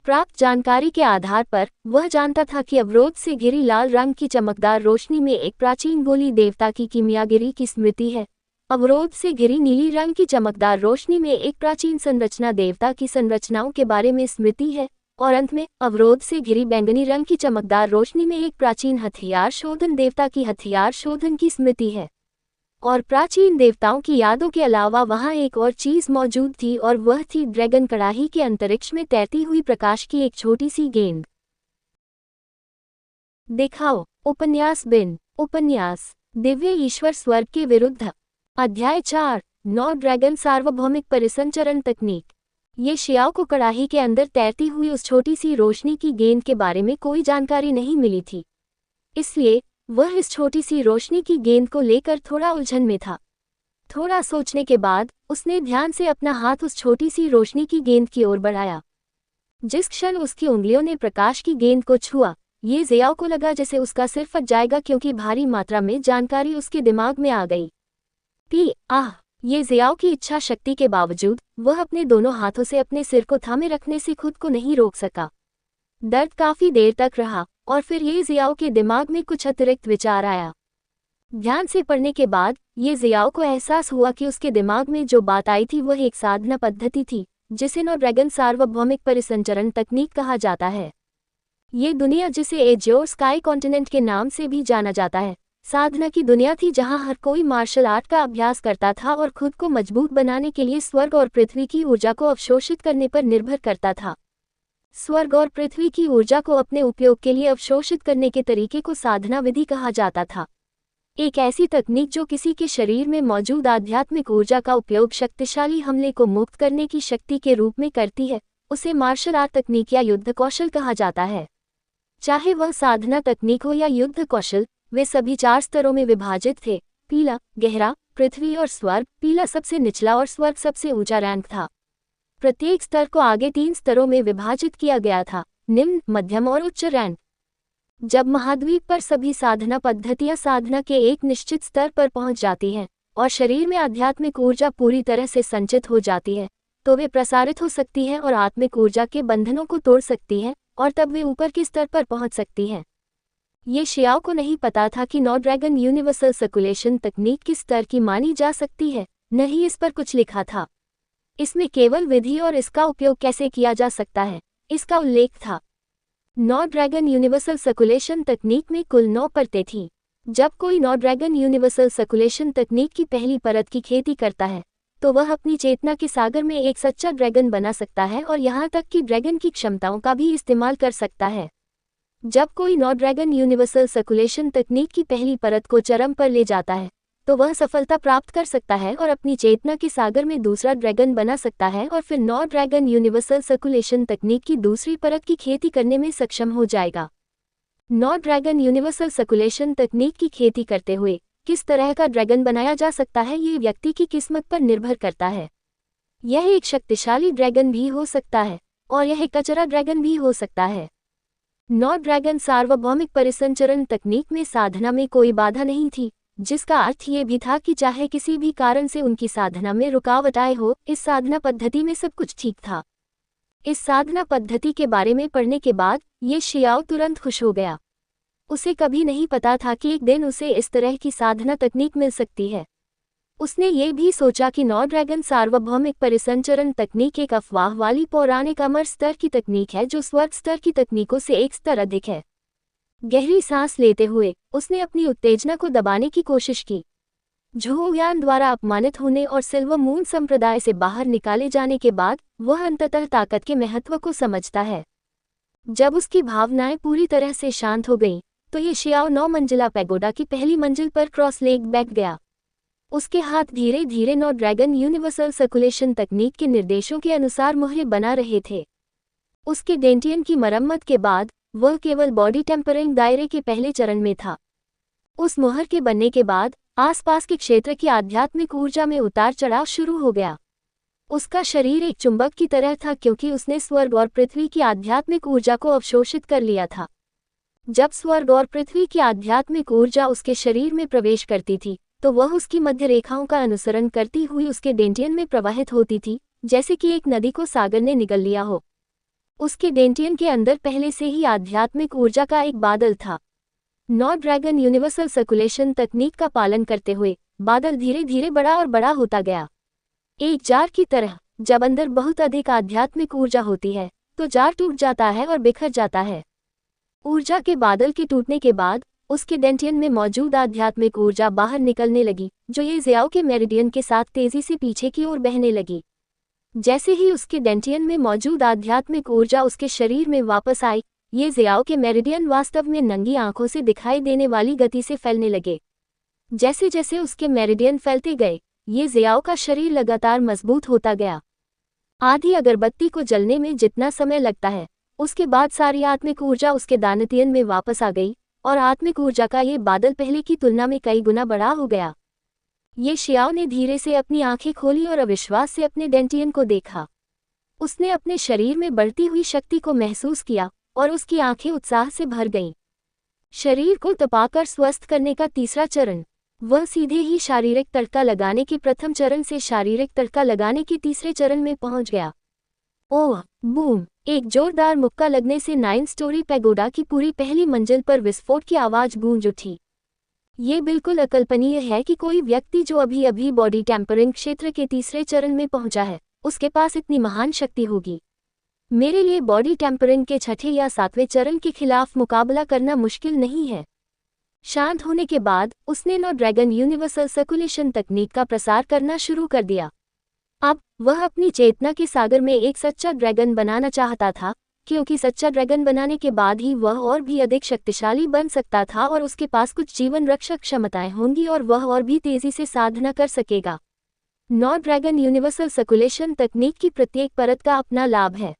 प्राप्त जानकारी के आधार पर वह जानता था कि अवरोध से घिरी लाल रंग की चमकदार रोशनी में एक प्राचीन गोली देवता की कीमियागिरी की स्मृति है। अवरोध से घिरी नीली रंग की चमकदार रोशनी में एक प्राचीन संरचना देवता की संरचनाओं के बारे में स्मृति है और अंत में अवरोध से घिरी बैंगनी रंग की चमकदार रोशनी में एक प्राचीन हथियार शोधन देवता की हथियार शोधन की स्मृति है। और प्राचीन देवताओं की यादों के अलावा वहां एक और चीज मौजूद थी और वह थी ड्रैगन कड़ाही के अंतरिक्ष में तैरती हुई प्रकाश की एक छोटी सी गेंद। दिखाओ उपन्यास बिन उपन्यास दिव्य ईश्वर स्वर्ग के विरुद्ध। अध्याय 4 9 ड्रैगन सार्वभौमिक परिसंचरण तकनीक। ये शियाओ को कड़ाही के अंदर तैरती हुई उस छोटी सी रोशनी की गेंद के बारे में कोई जानकारी नहीं मिली थी, इसलिए वह इस छोटी सी रोशनी की गेंद को लेकर थोड़ा उलझन में था। थोड़ा सोचने के बाद उसने ध्यान से अपना हाथ उस छोटी सी रोशनी की गेंद की ओर बढ़ाया। जिस क्षण उसकी उंगलियों ने प्रकाश की गेंद को छुआ, ये ज़ियाओ को लगा जैसे उसका सिर फट जाएगा क्योंकि भारी मात्रा में जानकारी उसके दिमाग में आ गई। ये ज़ियाओ की इच्छा शक्ति के बावजूद वह अपने दोनों हाथों से अपने सिर को थामे रखने से खुद को नहीं रोक सका। दर्द काफी देर तक रहा और फिर ये जियाओ के दिमाग में कुछ अतिरिक्त विचार आया। ध्यान से पढ़ने के बाद ये जियाओ को एहसास हुआ कि उसके दिमाग में जो बात आई थी वह एक साधना पद्धति थी, जिसे नो ड्रैगन सार्वभौमिक परिसंचरण तकनीक कहा जाता है। ये दुनिया, जिसे एज्योर स्काई कॉन्टिनेंट के नाम से भी जाना जाता है, साधना की दुनिया थी जहां हर कोई मार्शल आर्ट का अभ्यास करता था और खुद को मजबूत बनाने के लिए स्वर्ग और पृथ्वी की ऊर्जा को अवशोषित करने पर निर्भर करता था। स्वर्ग और पृथ्वी की ऊर्जा को अपने उपयोग के लिए अवशोषित करने के तरीके को साधना विधि कहा जाता था। एक ऐसी तकनीक जो किसी के शरीर में मौजूद आध्यात्मिक ऊर्जा का उपयोग शक्तिशाली हमले को मुक्त करने की शक्ति के रूप में करती है, उसे मार्शल आर्ट तकनीक या युद्ध कौशल कहा जाता है। चाहे वह साधना तकनीक हो या युद्ध कौशल, वे सभी 4 स्तरों में विभाजित थे: पीला, गहरा, पृथ्वी और स्वर्ग। पीला सबसे निचला और स्वर्ग सबसे ऊंचा रैंक था। प्रत्येक स्तर को आगे 3 स्तरों में विभाजित किया गया था: निम्न, मध्यम और उच्च रैंक। जब महाद्वीप पर सभी साधना पद्धतियां साधना के एक निश्चित स्तर पर पहुंच जाती हैं और शरीर में आध्यात्मिक ऊर्जा पूरी तरह से संचित हो जाती है, तो वे प्रसारित हो सकती हैं और आत्मिक ऊर्जा के बंधनों को तोड़ सकती हैं, और तब वे ऊपर के स्तर पर पहुंच सकती हैं। ये शियाओ को नहीं पता था कि नो ड्रैगन यूनिवर्सल सर्कुलेशन तकनीक किस स्तर की मानी जा सकती है, न ही इस पर कुछ लिखा था। इसमें केवल विधि और इसका उपयोग कैसे किया जा सकता है, इसका उल्लेख था। नो ड्रैगन यूनिवर्सल सर्कुलेशन तकनीक में कुल 9 परतें थीं। जब कोई नो ड्रैगन यूनिवर्सल सर्कुलेशन तकनीक की पहली परत की खेती करता है, तो वह अपनी चेतना के सागर में एक सच्चा ड्रैगन बना सकता है और यहाँ तक कि ड्रैगन की क्षमताओं का भी इस्तेमाल कर सकता है। जब कोई नो ड्रैगन यूनिवर्सल सर्कुलेशन तकनीक की पहली परत को चरम पर ले जाता है, तो वह सफलता प्राप्त कर सकता है और अपनी चेतना के सागर में दूसरा ड्रैगन बना सकता है और फिर नो ड्रैगन यूनिवर्सल सर्कुलेशन तकनीक की दूसरी परत की खेती करने में सक्षम हो जाएगा। नो ड्रैगन यूनिवर्सल सर्कुलेशन तकनीक की खेती करते हुए किस तरह का ड्रैगन बनाया जा सकता है, ये व्यक्ति की किस्मत पर निर्भर करता है। यह एक शक्तिशाली ड्रैगन भी हो सकता है और यह एक कचरा ड्रैगन भी हो सकता है। नो ड्रैगन सार्वभौमिक परिसंचरण तकनीक में साधना में कोई बाधा नहीं थी, जिसका अर्थ ये भी था कि चाहे किसी भी कारण से उनकी साधना में रुकावट आए हो, इस साधना पद्धति में सब कुछ ठीक था। इस साधना पद्धति के बारे में पढ़ने के बाद ये शियाओ तुरंत खुश हो गया। उसे कभी नहीं पता था कि एक दिन उसे इस तरह की साधना तकनीक मिल सकती है। उसने ये भी सोचा कि नो ड्रैगन सार्वभौमिक परिसंचरण तकनीक एक अफवाह वाली पौराणिक अमर स्तर की तकनीक है जो स्वर्ग स्तर की तकनीकों से एक स्तर अधिक है। गहरी सांस लेते हुए उसने अपनी उत्तेजना को दबाने की कोशिश की। झोयान द्वारा अपमानित होने और सिल्वर मून संप्रदाय से बाहर निकाले जाने के बाद वह अंततः ताकत के महत्व को समझता है। जब उसकी भावनाएं पूरी तरह से शांत हो गईं, तो ये शियाओ 9 मंजिला पैगोडा की पहली मंजिल पर क्रॉस लेग बैठ गया। उसके हाथ धीरे धीरे नो ड्रैगन यूनिवर्सल सर्कुलेशन तकनीक के निर्देशों के अनुसार मुहरें बना रहे थे। उसके डेंटियन की मरम्मत के बाद वह केवल बॉडी टेम्परिंग दायरे के पहले चरण में था। उस मुहर के बनने के बाद आसपास के क्षेत्र की आध्यात्मिक ऊर्जा में उतार चढ़ाव शुरू हो गया। उसका शरीर एक चुंबक की तरह था क्योंकि उसने स्वर्ग और पृथ्वी की आध्यात्मिक ऊर्जा को अवशोषित कर लिया था। जब स्वर्ग और पृथ्वी की आध्यात्मिक ऊर्जा उसके शरीर में प्रवेश करती थी, तो वह उसकी मध्य रेखाओं का अनुसरण करती हुई उसके डेंटियन में प्रवाहित होती थी, जैसे कि एक नदी को सागर ने निगल लिया हो। उसके डेंटियन के अंदर पहले से ही आध्यात्मिक ऊर्जा का एक बादल था। नो ड्रैगन यूनिवर्सल सर्कुलेशन तकनीक का पालन करते हुए बादल धीरे धीरे बड़ा और बड़ा होता गया। एक जार की तरह जब अंदर बहुत अधिक आध्यात्मिक ऊर्जा होती है, तो जार टूट जाता है और बिखर जाता है। ऊर्जा के बादल के टूटने के बाद उसके डेंटियन में मौजूद आध्यात्मिक ऊर्जा बाहर निकलने लगी, जो ये जियाओ के मेरिडियन के साथ तेजी से पीछे की ओर बहने लगी। जैसे ही उसके डेंटियन में मौजूद आध्यात्मिक ऊर्जा उसके शरीर में वापस आई, ये जियाओ के मेरिडियन वास्तव में नंगी आंखों से दिखाई देने वाली गति से फैलने लगे। जैसे जैसे उसके मेरिडियन फैलते गए, ये जियाओ का शरीर लगातार मजबूत होता गया। आधी अगरबत्ती को जलने में जितना समय लगता है, उसके बाद सारी आत्मिक ऊर्जा उसके दानतियन में वापस आ गई और आत्मिक ऊर्जा का ये बादल पहले की तुलना में कई गुना बड़ा हो गया। ये शियाओ ने धीरे से अपनी आंखें खोली और अविश्वास से अपने डेंटियन को देखा। उसने अपने शरीर में बढ़ती हुई शक्ति को महसूस किया और उसकी आंखें उत्साह से भर गईं। शरीर को तपाकर स्वस्थ करने का तीसरा चरण। वह सीधे ही शारीरिक तड़का लगाने के प्रथम चरण से शारीरिक तड़का लगाने के तीसरे चरण में पहुंच गया। ओह बूम! एक जोरदार मुक्का लगने से 9 स्टोरी पैगोडा की पूरी पहली मंजिल पर विस्फोट की आवाज गूंज उठी। ये बिल्कुल अकल्पनीय है कि कोई व्यक्ति जो अभी अभी बॉडी टेम्परिंग क्षेत्र के तीसरे चरण में पहुंचा है, उसके पास इतनी महान शक्ति होगी। मेरे लिए बॉडी टेम्परिंग के छठे या सातवें चरण के खिलाफ मुकाबला करना मुश्किल नहीं है। शांत होने के बाद उसने नो ड्रैगन यूनिवर्सल सर्कुलेशन तकनीक का प्रसार करना शुरू कर दिया। अब वह अपनी चेतना के सागर में एक सच्चा ड्रैगन बनाना चाहता था, क्योंकि सच्चा ड्रैगन बनाने के बाद ही वह और भी अधिक शक्तिशाली बन सकता था और उसके पास कुछ जीवन रक्षक क्षमताएं होंगी और वह और भी तेजी से साधना कर सकेगा। नो ड्रैगन यूनिवर्सल सर्कुलेशन तकनीक की प्रत्येक परत का अपना लाभ है।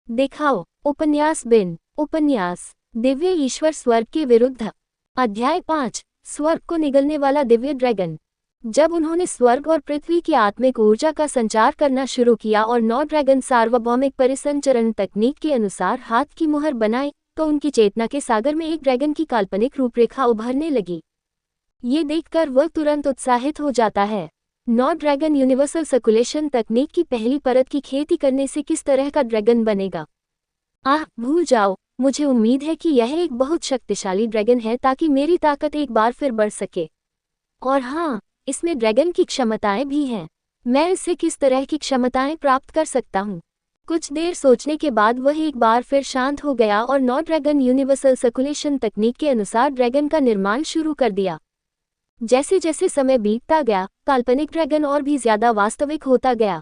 दिखाओ उपन्यास बिन उपन्यास दिव्य ईश्वर स्वर्ग के विरुद्ध। अध्याय 5 स्वर्ग को निगलने वाला दिव्य ड्रैगन। जब उन्होंने स्वर्ग और पृथ्वी की आत्मिक ऊर्जा का संचार करना शुरू किया और नो ड्रैगन सार्वभौमिक परिसंचरण तकनीक के अनुसार हाथ की मुहर बनाई, तो उनकी चेतना के सागर में एक ड्रैगन की काल्पनिक रूपरेखा उभरने लगी। ये देखकर वह तुरंत उत्साहित हो जाता है। नो ड्रैगन यूनिवर्सल सर्कुलेशन तकनीक की पहली परत की खेती करने से किस तरह का ड्रैगन बनेगा? भूल जाओ, मुझे उम्मीद है कि यह एक बहुत शक्तिशाली ड्रैगन है ताकि मेरी ताकत एक बार फिर बढ़ सके। और हाँ, इसमें ड्रैगन की क्षमताएं भी हैं। मैं इससे किस तरह की क्षमताएं प्राप्त कर सकता हूँ? कुछ देर सोचने के बाद वह एक बार फिर शांत हो गया और नो ड्रैगन यूनिवर्सल सर्कुलेशन तकनीक के अनुसार ड्रैगन का निर्माण शुरू कर दिया। जैसे जैसे समय बीतता गया, काल्पनिक ड्रैगन और भी ज्यादा वास्तविक होता गया।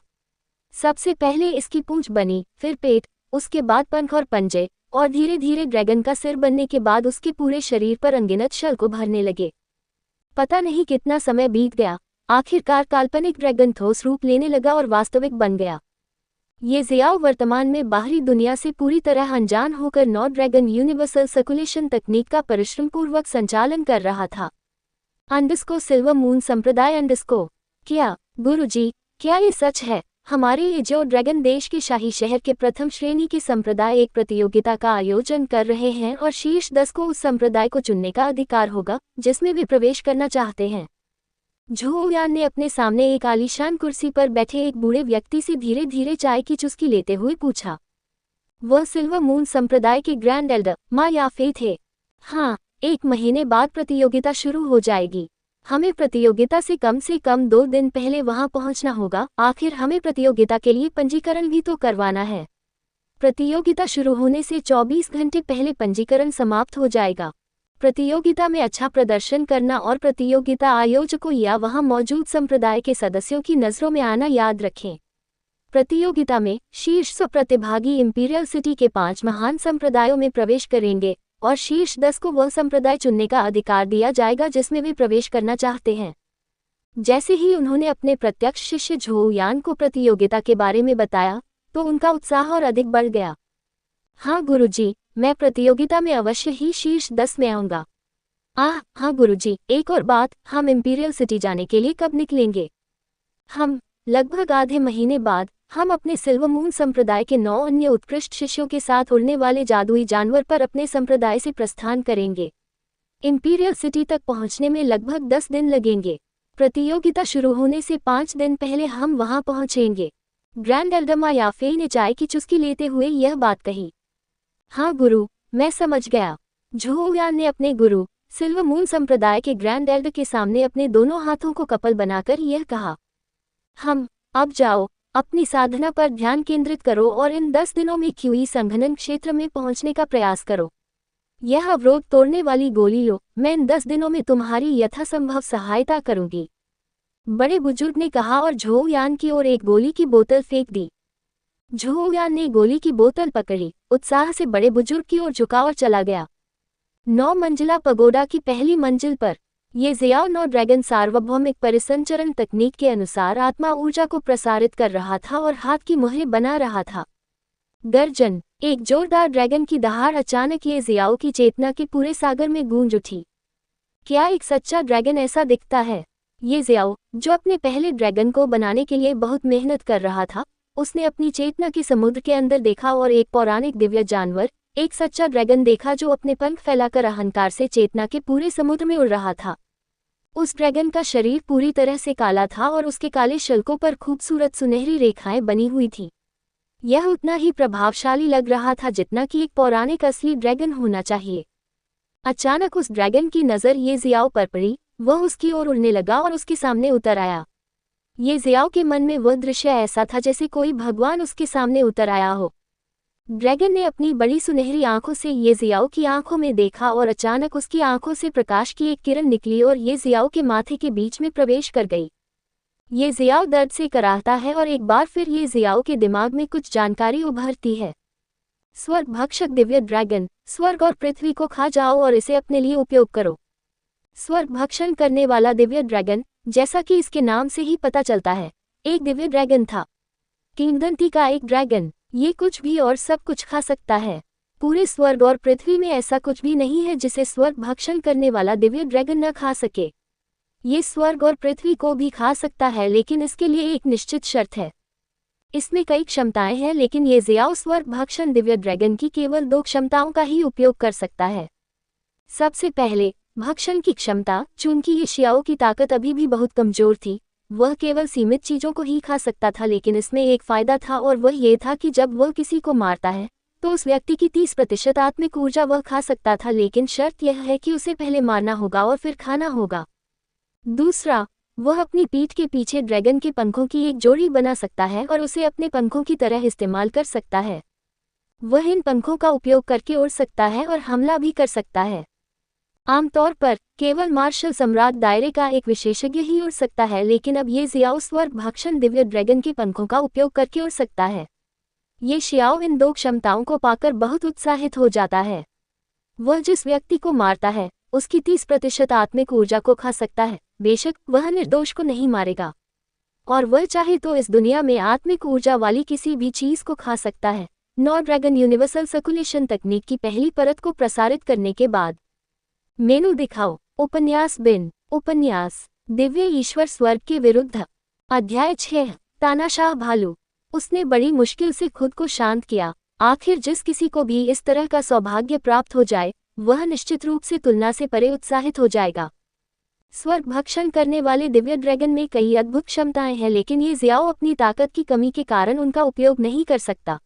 सबसे पहले इसकी पूंछ बनी, फिर पेट, उसके बाद पंख और पंजे, और धीरे धीरे ड्रैगन का सिर बनने के बाद उसके पूरे शरीर पर अनगिनत शल्क उभरने लगे। पता नहीं कितना समय बीत गया, आखिरकार काल्पनिक ड्रैगन ठोस रूप लेने लगा और वास्तविक बन गया। ये जियाओ वर्तमान में बाहरी दुनिया से पूरी तरह अनजान होकर नो ड्रैगन यूनिवर्सल सर्कुलेशन तकनीक का परिश्रमपूर्वक संचालन कर रहा था। सिल्वर मून संप्रदाय क्या गुरुजी, क्या ये सच है? हमारे ये जो ड्रैगन देश के शाही शहर के प्रथम श्रेणी के संप्रदाय एक प्रतियोगिता का आयोजन कर रहे हैं और शीर्ष 10 को उस संप्रदाय को चुनने का अधिकार होगा जिसमें वे प्रवेश करना चाहते हैं। झोयान ने अपने सामने एक आलीशान कुर्सी पर बैठे एक बूढ़े व्यक्ति से धीरे धीरे चाय की चुस्की लेते हुए पूछा। वह सिल्वर मून संप्रदाय के ग्रैंड एल्डर मा याफे थे। हाँ, 1 महीने बाद प्रतियोगिता शुरू हो जाएगी। हमें प्रतियोगिता से कम 2 दिन पहले वहां पहुंचना होगा। आखिर हमें प्रतियोगिता के लिए पंजीकरण भी तो करवाना है। प्रतियोगिता शुरू होने से 24 घंटे पहले पंजीकरण समाप्त हो जाएगा। प्रतियोगिता में अच्छा प्रदर्शन करना और प्रतियोगिता आयोजकों या वहां मौजूद संप्रदाय के सदस्यों की नजरों में आना याद रखें। प्रतियोगिता में शीर्ष प्रतिभागी इंपीरियल सिटी के 5 महान संप्रदायों में प्रवेश करेंगे और शीर्ष 10 को वह संप्रदाय चुनने का अधिकार दिया जाएगा जिसमें वे प्रवेश करना चाहते हैं। जैसे ही उन्होंने अपने प्रत्यक्ष शिष्य झोयान को प्रतियोगिता के बारे में बताया, तो उनका उत्साह और अधिक बढ़ गया। हाँ गुरुजी, मैं प्रतियोगिता में अवश्य ही शीर्ष 10 में आऊंगा। हाँ गुरुजी, एक और बात, हम इंपीरियल सिटी जाने के लिए कब निकलेंगे? हम लगभग आधे महीने बाद। हम अपने सिल्वर मून संप्रदाय के 9 अन्य उत्कृष्ट शिष्यों के साथ उड़ने वाले जादुई जानवर पर अपने संप्रदाय से प्रस्थान करेंगे। इंपीरियल सिटी तक पहुंचने में लगभग 10 दिन लगेंगे। प्रतियोगिता शुरू होने से 5 दिन पहले हम वहां पहुंचेंगे। ग्रैंड एल्डर मा याफे ने चाय की चुस्की लेते हुए यह बात कही। हाँ गुरु, मैं समझ गया। झोयान ने अपने गुरु सिल्वर मून संप्रदाय के ग्रैंड एल्डर के सामने अपने दोनों हाथों को कपल बनाकर यह कहा। अब जाओ, अपनी साधना पर ध्यान केंद्रित करो और इन 10 दिनों में क्यूई संघनन क्षेत्र में पहुंचने का प्रयास करो। यह अवरोध तोड़ने वाली गोली लो। मैं इन 10 दिनों में तुम्हारी यथासंभव सहायता करूंगी, बड़े बुजुर्ग ने कहा और झोयान की ओर एक गोली की बोतल फेंक दी। झोयान ने गोली की बोतल पकड़ी, उत्साह से बड़े बुजुर्ग की ओर झुका और चला गया। 9 मंजिला पगोडा की पहली मंजिल पर ये जियाओ नो ड्रैगन सार्वभौमिक परिसंचरण तकनीक के अनुसार आत्मा ऊर्जा को प्रसारित कर रहा था और हाथ की मुहरें बना रहा था। गर्जन, एक जोरदार ड्रैगन की दहाड़ अचानक ये जियाओ की चेतना के पूरे सागर में गूंज उठी। क्या एक सच्चा ड्रैगन ऐसा दिखता है? ये जियाओ, जो अपने पहले ड्रैगन को बनाने के लिए बहुत मेहनत कर रहा था, उसने अपनी चेतना के समुद्र के अंदर देखा और एक पौराणिक दिव्य जानवर, एक सच्चा ड्रैगन देखा जो अपने पंख फैलाकर अहंकार से चेतना के पूरे समुद्र में उड़ रहा था। उस ड्रैगन का शरीर पूरी तरह से काला था और उसके काले शल्कों पर खूबसूरत सुनहरी रेखाएं बनी हुई थीं। यह उतना ही प्रभावशाली लग रहा था जितना कि एक पौराणिक असली ड्रैगन होना चाहिए। अचानक उस ड्रैगन की नज़र ये जियाओ पर पड़ी। वह उसकी ओर उड़ने लगा और उसके सामने उतर आया। ये जियाओ के मन में वह दृश्य ऐसा था जैसे कोई भगवान उसके सामने उतर आया हो। ड्रैगन ने अपनी बड़ी सुनहरी आंखों से ये जियाओ की आंखों में देखा और अचानक उसकी आंखों से प्रकाश की एक किरण निकली और ये जियाओ के माथे के बीच में प्रवेश कर गई। ये जियाओ दर्द से कराहता है और एक बार फिर ये जियाओ के दिमाग में कुछ जानकारी उभरती है। स्वर्ग भक्षक दिव्य ड्रैगन, स्वर्ग और पृथ्वी को खा जाओ और इसे अपने लिए उपयोग करो। स्वर्ग भक्षण करने वाला दिव्य ड्रैगन, जैसा कि इसके नाम से ही पता चलता है, एक दिव्य ड्रैगन था। किंवदंती का एक ड्रैगन, ये कुछ भी और सब कुछ खा सकता है। पूरे स्वर्ग और पृथ्वी में ऐसा कुछ भी नहीं है जिसे स्वर्ग भक्षण करने वाला दिव्य ड्रैगन न खा सके। ये स्वर्ग और पृथ्वी को भी खा सकता है, लेकिन इसके लिए एक निश्चित शर्त है। इसमें कई क्षमताएं हैं, लेकिन ये जियाओ स्वर्ग भक्षण दिव्य ड्रैगन की केवल 2 क्षमताओं का ही उपयोग कर सकता है। सबसे पहले भक्षण की क्षमता। चूंकि ये जियाओ की ताकत अभी भी बहुत कमजोर थी, वह केवल सीमित चीजों को ही खा सकता था, लेकिन इसमें एक फायदा था और वह ये था कि जब वह किसी को मारता है तो उस व्यक्ति की 30% आत्मिक ऊर्जा वह खा सकता था, लेकिन शर्त यह है कि उसे पहले मारना होगा और फिर खाना होगा। दूसरा, वह अपनी पीठ के पीछे ड्रैगन के पंखों की एक जोड़ी बना सकता है और उसे अपने पंखों की तरह इस्तेमाल कर सकता है। वह इन पंखों का उपयोग करके उड़ सकता है और हमला भी कर सकता है। आमतौर पर केवल मार्शल सम्राट दायरे का एक विशेषज्ञ ही उड़ सकता है, लेकिन अब ये जियाओ स्वर्ग भक्षण दिव्य ड्रैगन के पंखों का उपयोग करके उड़ सकता है। ये जियाओ इन 2 क्षमताओं को पाकर बहुत उत्साहित हो जाता है। वह जिस व्यक्ति को मारता है उसकी 30% आत्मिक ऊर्जा को खा सकता है। बेशक वह निर्दोष को नहीं मारेगा, और वह चाहे तो इस दुनिया में आत्मिक ऊर्जा वाली किसी भी चीज को खा सकता है। 9 ड्रैगन यूनिवर्सल सर्कुलेशन तकनीक की पहली परत को प्रसारित करने के बाद मेनू दिखाओ। उपन्यास बिन उपन्यास दिव्य ईश्वर स्वर्ग के विरुद्ध। अध्याय 6। तानाशाह भालू। उसने बड़ी मुश्किल से खुद को शांत किया। आखिर जिस किसी को भी इस तरह का सौभाग्य प्राप्त हो जाए, वह निश्चित रूप से तुलना से परे उत्साहित हो जाएगा। स्वर्ग भक्षण करने वाले दिव्य ड्रैगन में कई अद्भुत क्षमताएं हैं, लेकिन ये जियाओ अपनी ताकत की कमी के कारण उनका उपयोग नहीं कर सकता।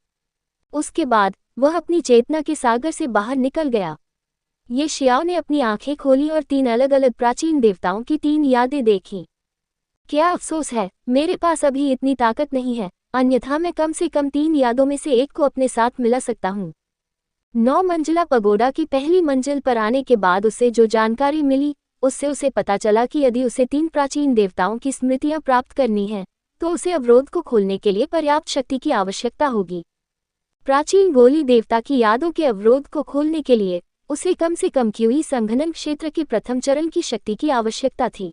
उसके बाद वह अपनी चेतना के सागर से बाहर निकल गया। ये जियाओ ने अपनी आंखें खोली और 3 अलग अलग प्राचीन देवताओं की 3 यादें देखीं। क्या अफसोस है, मेरे पास अभी इतनी ताकत नहीं है, अन्यथा मैं कम से कम 3 यादों में से एक को अपने साथ मिला सकता हूँ। 9 मंजिला पगोडा की पहली मंजिल पर आने के बाद उसे जो जानकारी मिली, उससे उसे पता चला कि यदि उसे 3 प्राचीन देवताओं की स्मृतियां प्राप्त करनी है, तो उसे अवरोध को खोलने के लिए पर्याप्त शक्ति की आवश्यकता होगी। प्राचीन गोली देवता की यादों के अवरोध को खोलने के लिए उसे कम से कम क्यूई संघनन क्षेत्र के प्रथम चरण की शक्ति की आवश्यकता थी।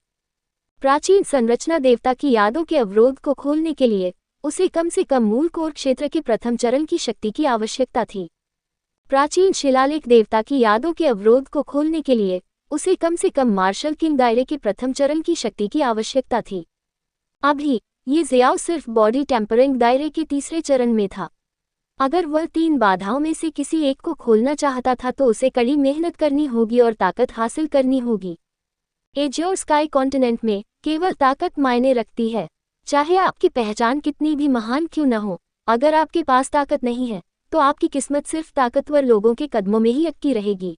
प्राचीन संरचना देवता की यादों के अवरोध को खोलने के लिए उसे कम से कम मूल कोर क्षेत्र के प्रथम चरण की शक्ति की आवश्यकता थी। प्राचीन शिलालेख देवता की यादों के अवरोध को खोलने के लिए उसे कम से कम मार्शल किंग दायरे के प्रथम चरण की शक्ति की आवश्यकता थी। अभी ये जियाओ सिर्फ बॉडी टेम्परिंग दायरे के तीसरे चरण में था। अगर वह 3 बाधाओं में से किसी एक को खोलना चाहता था तो उसे कड़ी मेहनत करनी होगी और ताकत हासिल करनी होगी। एज्योर स्काई कॉन्टिनेंट में केवल ताकत मायने रखती है, चाहे आपकी पहचान कितनी भी महान क्यों न हो। अगर आपके पास ताकत नहीं है तो आपकी किस्मत सिर्फ ताकतवर लोगों के कदमों में ही अटकी रहेगी।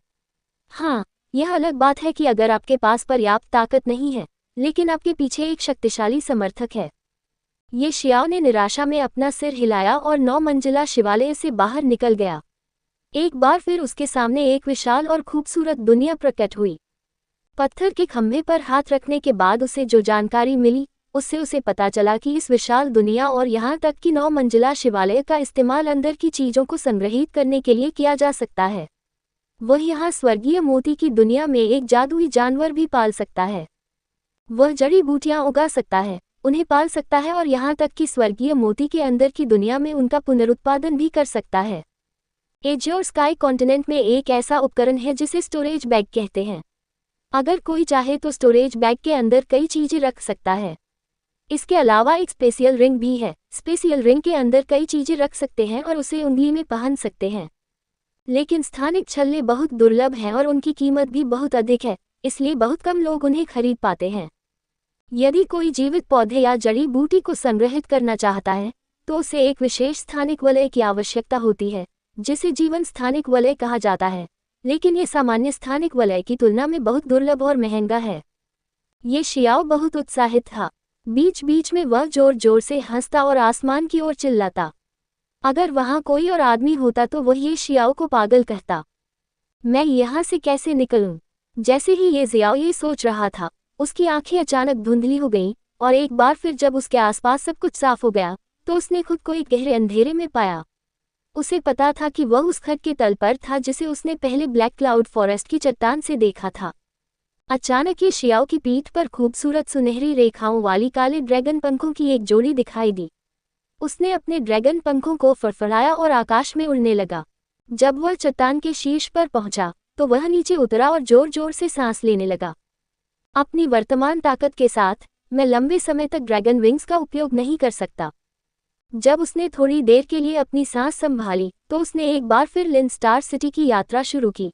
हाँ, यह अलग बात है कि अगर आपके पास पर्याप्त ताकत नहीं है, लेकिन आपके पीछे एक शक्तिशाली समर्थक है। ये जियाओ ने निराशा में अपना सिर हिलाया और 9 मंजिला शिवालय से बाहर निकल गया। एक बार फिर उसके सामने एक विशाल और खूबसूरत दुनिया प्रकट हुई। पत्थर के खंभे पर हाथ रखने के बाद उसे जो जानकारी मिली, उससे उसे पता चला कि इस विशाल दुनिया और यहाँ तक कि 9 मंजिला शिवालय का इस्तेमाल अंदर की चीजों को संग्रहित करने के लिए किया जा सकता है। वह यहाँ स्वर्गीय मोती की दुनिया में एक जादुई जानवर भी पाल सकता है। वह जड़ी बूटियां उगा सकता है, उन्हें पाल सकता है और यहाँ तक कि स्वर्गीय मोती के अंदर की दुनिया में उनका पुनरुत्पादन भी कर सकता है। एज्योर स्काई कॉन्टिनेंट में एक ऐसा उपकरण है जिसे स्टोरेज बैग कहते हैं। अगर कोई चाहे तो स्टोरेज बैग के अंदर कई चीजें रख सकता है। इसके अलावा एक स्पेशियल रिंग भी है। स्पेशियल रिंग के अंदर कई चीजें रख सकते हैं और उसे उंगली में पहन सकते हैं। लेकिन स्थानिक छल्ले बहुत दुर्लभ हैं और उनकी कीमत भी बहुत अधिक है, इसलिए बहुत कम लोग उन्हें खरीद पाते हैं। यदि कोई जीवित पौधे या जड़ी बूटी को संग्रहित करना चाहता है तो उसे एक विशेष स्थानिक वलय की आवश्यकता होती है, जिसे जीवन स्थानिक वलय कहा जाता है, लेकिन ये सामान्य स्थानिक वलय की तुलना में बहुत दुर्लभ और महंगा है। ये शियाओ बहुत उत्साहित था। बीच बीच में वह जोर जोर से हंसता और आसमान की ओर चिल्लाता। अगर वहां कोई और आदमी होता तो वह ये शियाओ को पागल कहता। मैं यहाँ से कैसे निकलूं? जैसे ही ये जियाओ ये सोच रहा था, उसकी आंखें अचानक धुंधली हो गईं, और एक बार फिर जब उसके आसपास सब कुछ साफ हो गया तो उसने खुद को एक गहरे अंधेरे में पाया। उसे पता था कि वह उस खड्ड के तल पर था जिसे उसने पहले ब्लैक क्लाउड फॉरेस्ट की चट्टान से देखा था। अचानक ये शियाओ की पीठ पर खूबसूरत सुनहरी रेखाओं वाली काले ड्रैगन पंखों की एक जोड़ी दिखाई दी। उसने अपने ड्रैगन पंखों को फड़फड़ाया और आकाश में उड़ने लगा। जब वह चट्टान के शीर्ष पर पहुंचा तो वह नीचे उतरा और जोर जोर से सांस लेने लगा। अपनी वर्तमान ताकत के साथ मैं लंबे समय तक ड्रैगन विंग्स का उपयोग नहीं कर सकता। जब उसने थोड़ी देर के लिए अपनी सांस संभाली तो उसने एक बार फिर लिन स्टार सिटी की यात्रा शुरू की।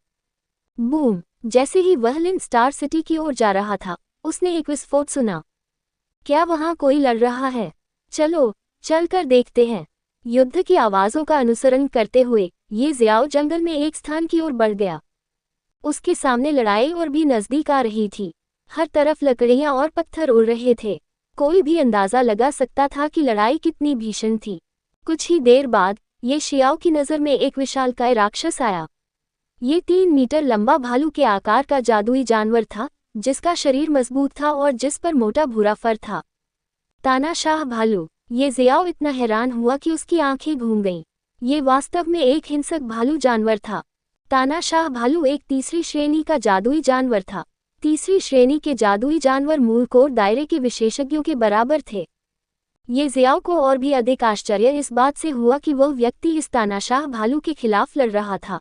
बूम! जैसे ही वह लिन स्टार सिटी की ओर जा रहा था, उसने एक विस्फोट सुना। क्या वहां कोई लड़ रहा है? चलो चलकर देखते हैं। युद्ध की आवाज़ों का अनुसरण करते हुए ये जियाओ जंगल में एक स्थान की ओर बढ़ गया। उसके सामने लड़ाई और भी नज़दीक आ रही थी। हर तरफ लकड़ियां और पत्थर उड़ रहे थे। कोई भी अंदाज़ा लगा सकता था कि लड़ाई कितनी भीषण थी। कुछ ही देर बाद ये शियाओ की नज़र में एक विशालकाय राक्षस आया। ये 3 मीटर लंबा भालू के आकार का जादुई जानवर था, जिसका शरीर मजबूत था और जिस पर मोटा भूरा फर था। तानाशाह भालू! ये जियाओ इतना हैरान हुआ कि उसकी आंखें घूम गईं। ये वास्तव में एक हिंसक भालू जानवर था। तानाशाह भालू एक तीसरी श्रेणी का जादुई जानवर था। तीसरी श्रेणी के जादुई जानवर मूल कोर दायरे के विशेषज्ञों के बराबर थे। ये जियाओ को और भी अधिक आश्चर्य इस बात से हुआ कि वह व्यक्ति इस तानाशाह भालू के खिलाफ लड़ रहा था।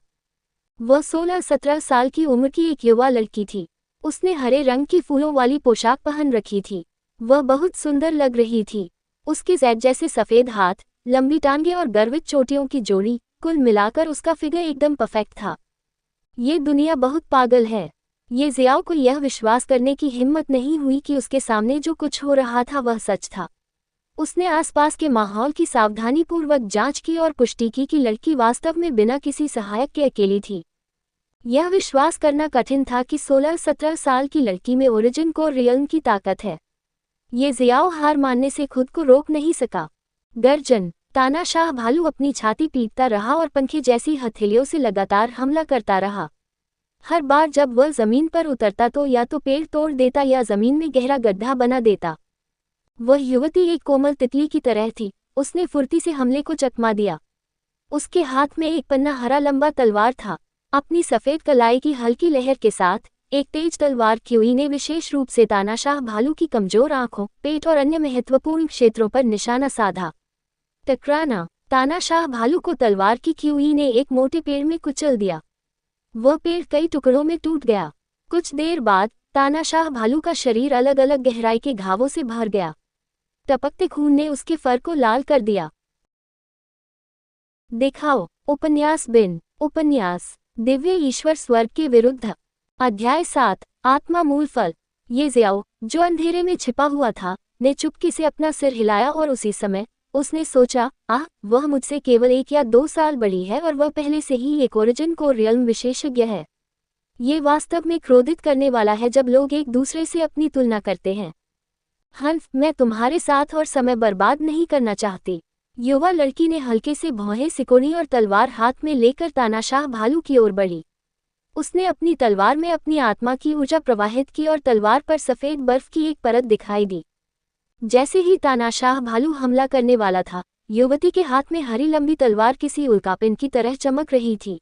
वह 16-17 साल की उम्र की एक युवा लड़की थी। उसने हरे रंग की फूलों वाली पोशाक पहन रखी थी। वह बहुत सुंदर लग रही थी। उसके जैद जैसे सफ़ेद हाथ, लंबी टांगें और गर्वित चोटियों की जोड़ी, कुल मिलाकर उसका फिगर एकदम परफेक्ट था। ये दुनिया बहुत पागल है। ये जियाओ को यह विश्वास करने की हिम्मत नहीं हुई कि उसके सामने जो कुछ हो रहा था वह सच था। उसने आसपास के माहौल की सावधानीपूर्वक जांच की और पुष्टि की कि लड़की वास्तव में बिना किसी सहायक के अकेली थी। यह विश्वास करना कठिन था कि 16-17 साल की लड़की में ओरिजिन कोर रियल्म की ताकत है। ये जियाओ हार मानने से खुद को रोक नहीं सका। गर्जन! तानाशाह भालू अपनी छाती पीटता रहा और पंखे जैसी हथेलियों से लगातार हमला करता रहा। हर बार जब वह जमीन पर उतरता तो या तो पेड़ तोड़ देता या जमीन में गहरा गड्ढा बना देता। वह युवती एक कोमल तितली की तरह थी। उसने फुर्ती से हमले को चकमा दिया। उसके हाथ में एक पन्ना हरा लंबा तलवार था। अपनी सफ़ेद कलाई की हल्की लहर के साथ एक तेज तलवार क्यूई ने विशेष रूप से तानाशाह भालू की कमजोर आंखों, पेट और अन्य महत्वपूर्ण क्षेत्रों पर निशाना साधा। टकराना! तानाशाह भालू को तलवार की क्यूई ने एक मोटे पेड़ में कुचल दिया। वह पेड़ कई टुकड़ों में टूट गया। कुछ देर बाद तानाशाह भालू का शरीर अलग अलग गहराई के घावों से भर गया। टपकते खून ने उसके फर को लाल कर दिया। दिखाओ उपन्यास बिन उपन्यास दिव्य ईश्वर स्वर्ग के विरुद्ध। अध्याय 7 आत्मा मूल फल। ये जियाओ, जो अंधेरे में छिपा हुआ था, ने चुपके से अपना सिर हिलाया और उसी समय उसने सोचा, वह मुझसे केवल 1 या 2 साल बड़ी है और वह पहले से ही एक ओरिजिन कोर रियल्म विशेषज्ञ है। ये वास्तव में क्रोधित करने वाला है जब लोग एक दूसरे से अपनी तुलना करते हैं। हंस, मैं तुम्हारे साथ और समय बर्बाद नहीं करना चाहती। युवा लड़की ने हल्के से भौहें सिकोड़ी और तलवार हाथ में लेकर तानाशाह भालू की ओर बढ़ी। उसने अपनी तलवार में अपनी आत्मा की ऊर्जा प्रवाहित की और तलवार पर सफ़ेद बर्फ की एक परत दिखाई दी। जैसे ही तानाशाह भालू हमला करने वाला था, युवती के हाथ में हरी लंबी तलवार किसी उल्कापिंड की तरह चमक रही थी।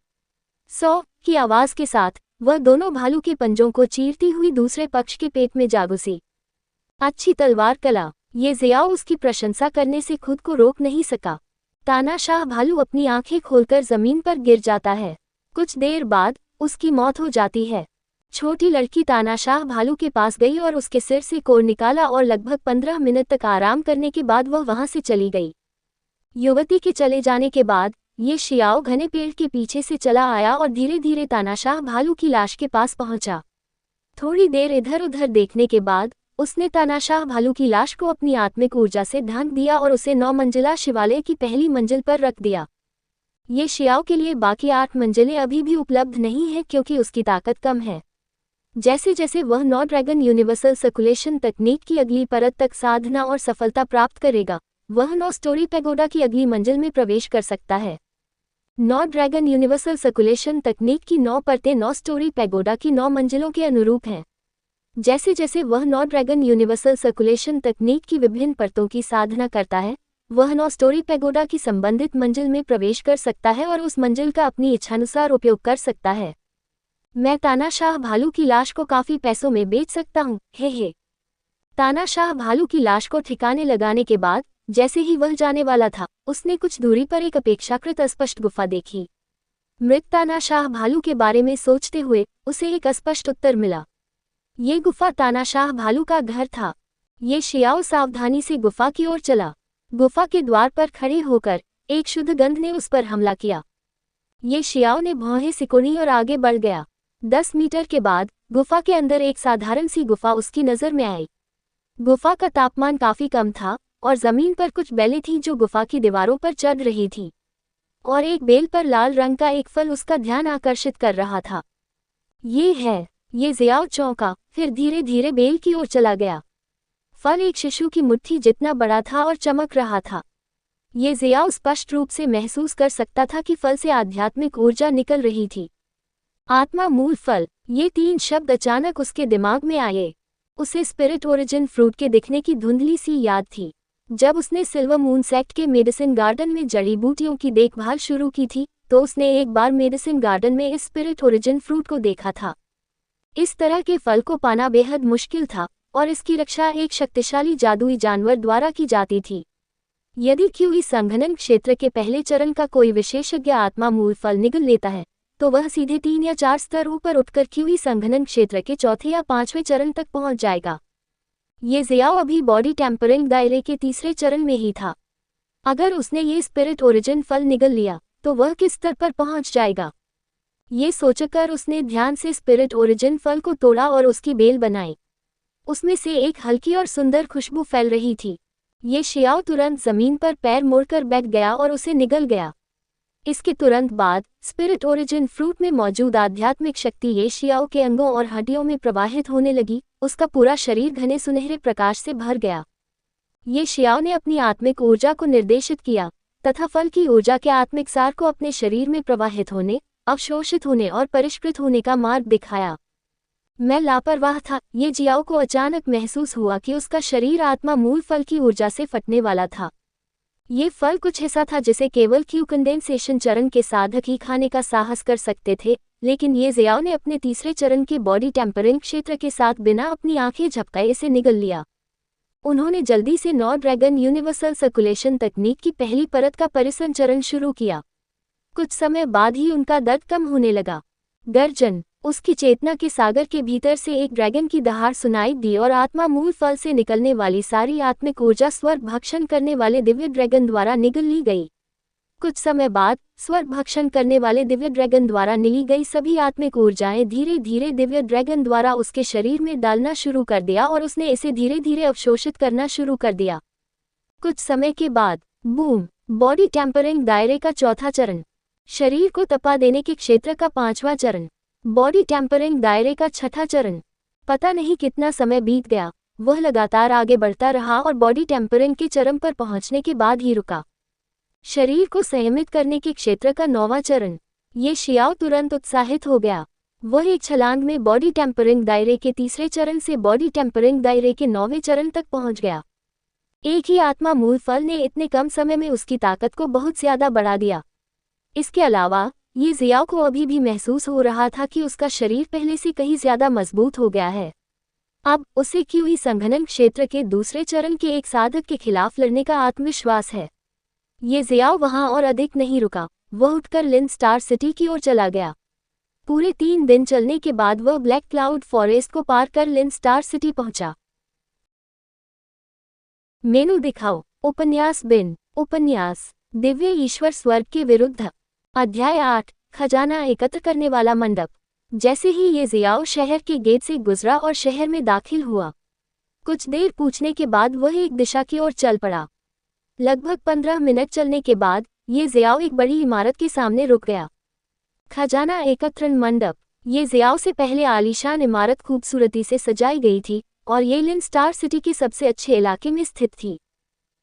100 की आवाज़ के साथ वह दोनों भालू के पंजों को चीरती हुई दूसरे पक्ष के पेट में जा घुसी। अच्छी तलवार कला! ये जियाओ उसकी प्रशंसा करने से खुद को रोक नहीं सका। तानाशाह भालू अपनी आंखें खोलकर जमीन पर गिर जाता है। कुछ देर बाद उसकी मौत हो जाती है। छोटी लड़की तानाशाह भालू के पास गई और उसके सिर से कोर निकाला और लगभग 15 मिनट तक आराम करने के बाद वह वहां से चली गई। युवती के चले जाने के बाद ये शियाओ घने पेड़ के पीछे से चला आया और धीरे धीरे तानाशाह भालू की लाश के पास पहुंचा। थोड़ी देर इधर उधर देखने के बाद उसने तानाशाह भालू की लाश को अपनी आत्मिक ऊर्जा से ढांक दिया और उसे 9 मंजिला शिवालय की पहली मंजिल पर रख दिया। ये शियाओ के लिए बाकी 8 मंजिलें अभी भी उपलब्ध नहीं है क्योंकि उसकी ताकत कम है। जैसे जैसे वह 9 ड्रैगन यूनिवर्सल सर्कुलेशन तकनीक की अगली परत तक साधना और सफलता प्राप्त करेगा, वह 9 स्टोरी पैगोडा की अगली मंजिल में प्रवेश कर सकता है। 9 ड्रैगन यूनिवर्सल सर्कुलेशन तकनीक की 9 परतें 9 स्टोरी पैगोडा की 9 मंजिलों के अनुरूप हैं। जैसे जैसे वह 9 ड्रैगन यूनिवर्सल सर्कुलेशन तकनीक की विभिन्न परतों की साधना करता है, वह 9 स्टोरी पैगोडा की संबंधित मंजिल में प्रवेश कर सकता है और उस मंजिल का अपनी इच्छानुसार उपयोग कर सकता है। मैं तानाशाह भालू की लाश को काफी पैसों में बेच सकता हूँ, हे। तानाशाह भालू की लाश को ठिकाने लगाने के बाद जैसे ही वह जाने वाला था, उसने कुछ दूरी पर एक अपेक्षाकृत अस्पष्ट गुफा देखी। मृत तानाशाह भालू के बारे में सोचते हुए उसे एक अस्पष्ट उत्तर मिला। ये गुफा तानाशाह भालू का घर था। ये शियाओ सावधानी से गुफा की ओर चला। गुफा के द्वार पर खड़े होकर एक शुद्ध गंध ने उस पर हमला किया। ये शियाओ ने भौहें सिकुड़ी और आगे बढ़ गया। 10 मीटर के बाद गुफा के अंदर एक साधारण सी गुफा उसकी नजर में आई। गुफा का तापमान काफी कम था और जमीन पर कुछ बेलें थीं जो गुफा की दीवारों पर चढ़ रही थीं, और एक बेल पर लाल रंग का एक फल उसका ध्यान आकर्षित कर रहा था। ये ज़ियाओ चौंका, फिर धीरे धीरे बेल की ओर चला गया। फल एक शिशु की मुट्ठी जितना बड़ा था और चमक रहा था। ये ज़ियाओ स्पष्ट रूप से महसूस कर सकता था कि फल से आध्यात्मिक ऊर्जा निकल रही थी। आत्मा मूल फल, ये 3 शब्द अचानक उसके दिमाग में आए। उसे स्पिरिट ओरिजिन फ्रूट के दिखने की धुंधली सी याद थी, जब उसने सिल्वर मून सेक्ट के मेडिसिन गार्डन में जड़ी बूटियों की देखभाल शुरू की थी, तो उसने एक बार मेडिसिन गार्डन में इस स्पिरिट ओरिजिन फ्रूट को देखा था। इस तरह के फल को पाना बेहद मुश्किल था और इसकी रक्षा एक शक्तिशाली जादुई जानवर द्वारा की जाती थी। यदि क्यूई संघनन क्षेत्र के पहले चरण का कोई विशेषज्ञ आत्मा मूल फल निगल लेता है, तो वह सीधे 3 या 4 स्तर ऊपर उठकर क्यूई संघनन क्षेत्र के चौथे या 5वें चरण तक पहुंच जाएगा। ये ज़ियाओ अभी बॉडी टेम्परिंग दायरे के 3रे चरण में ही था। अगर उसने ये स्पिरिट ओरिजिन फल निगल लिया, तो वह किस स्तर पर पहुंच जाएगा? ये सोचकर उसने ध्यान से स्पिरिट ओरिजिन फल को तोड़ा और उसकी बेल बनाई। उसमें से एक हल्की और सुंदर खुशबू फैल रही थी। ये शियाओ तुरंत जमीन पर पैर मोड़कर बैठ गया और उसे निगल गया। इसके तुरंत बाद स्पिरिट ओरिजिन फ्रूट में मौजूद आध्यात्मिक शक्ति ये शियाओ के अंगों और हड्डियों में प्रवाहित होने लगी। उसका पूरा शरीर घने सुनहरे प्रकाश से भर गया। ये शियाओ ने अपनी आत्मिक ऊर्जा को निर्देशित किया तथा फल की ऊर्जा के आत्मिक सार को अपने शरीर में प्रवाहित होने, अवशोषित होने और परिष्कृत होने का मार्ग दिखाया। मैं लापरवाह था। ये जियाओ को अचानक महसूस हुआ कि उसका शरीर आत्मा मूल फल की ऊर्जा से फटने वाला था। ये फल कुछ ऐसा था जिसे केवल क्यू कंडेंसेशन चरण के साधक ही खाने का साहस कर सकते थे, लेकिन ये ज़ियाओ ने अपने 3रे चरण के बॉडी टेम्परिंग क्षेत्र के साथ बिना अपनी आंखें झपकाए इसे निगल लिया। उन्होंने जल्दी से 9 ड्रैगन यूनिवर्सल सर्कुलेशन तकनीक की पहली परत का परिसंचरण शुरू किया। कुछ समय बाद ही उनका दर्द कम होने लगा। गर्जन, उसकी चेतना के सागर के भीतर से एक ड्रैगन की दहाड़ सुनाई दी और आत्मा मूल फल से निकलने वाली सारी आत्मिक ऊर्जा स्वर्ग भक्षण करने वाले दिव्य ड्रैगन द्वारा निगल ली गई। कुछ समय बाद स्वर्ग भक्षण करने वाले दिव्य ड्रैगन द्वारा निली गई सभी आत्मिक ऊर्जाएं धीरे धीरे दिव्य ड्रैगन द्वारा उसके शरीर में डालना शुरू कर दिया और उसने इसे धीरे धीरे अवशोषित करना शुरू कर दिया। कुछ समय के बाद बूम, बॉडी टेम्परिंग दायरे का 4था चरण, शरीर को तपा देने के क्षेत्र का 5वां चरण, बॉडी टेम्परिंग दायरे का 6ठा चरण। पता नहीं कितना समय बीत गया, वह लगातार आगे बढ़ता रहा और बॉडी टेम्परिंग के चरम पर पहुंचने के बाद ही रुका। शरीर को संयमित करने के क्षेत्र का 9वां चरण। ये शियाओ तुरंत उत्साहित हो गया। वह एक छलांग में बॉडी टेम्परिंग दायरे के 3रे चरण से बॉडी टेम्परिंग दायरे के 9वें चरण तक पहुंच गया। एक ही आत्मा मूल फल ने इतने कम समय में उसकी ताकत को बहुत ज्यादा बढ़ा दिया। इसके अलावा ये ज़ियाओ को अभी भी महसूस हो रहा था कि उसका शरीर पहले से कहीं ज्यादा मजबूत हो गया है। अब उसे क्यूई संघनन क्षेत्र के 2रे चरण के एक साधक के खिलाफ लड़ने का आत्मविश्वास है। ये ज़ियाओ वहां और अधिक नहीं रुका, वह उठकर लिन स्टार सिटी की ओर चला गया। पूरे 3 दिन चलने के बाद वह ब्लैक क्लाउड फॉरेस्ट को पार कर लिन स्टार सिटी पहुंचा। मेनू दिखाओ। उपन्यास बिन। उपन्यास दिव्य ईश्वर स्वर्ग के विरुद्ध। अध्याय 8, खजाना एकत्र करने वाला मंडप। जैसे ही ये ज़ियाओ शहर के गेट से गुजरा और शहर में दाखिल हुआ, कुछ देर पूछने के बाद वह एक दिशा की ओर चल पड़ा। लगभग 15 मिनट चलने के बाद ये जियाओ एक बड़ी इमारत के सामने रुक गया। खजाना एकत्रण मंडप। ये जियाओ से पहले आलीशान इमारत खूबसूरती से सजाई गई थी और ये लिन स्टार सिटी के सबसे अच्छे इलाके में स्थित थी।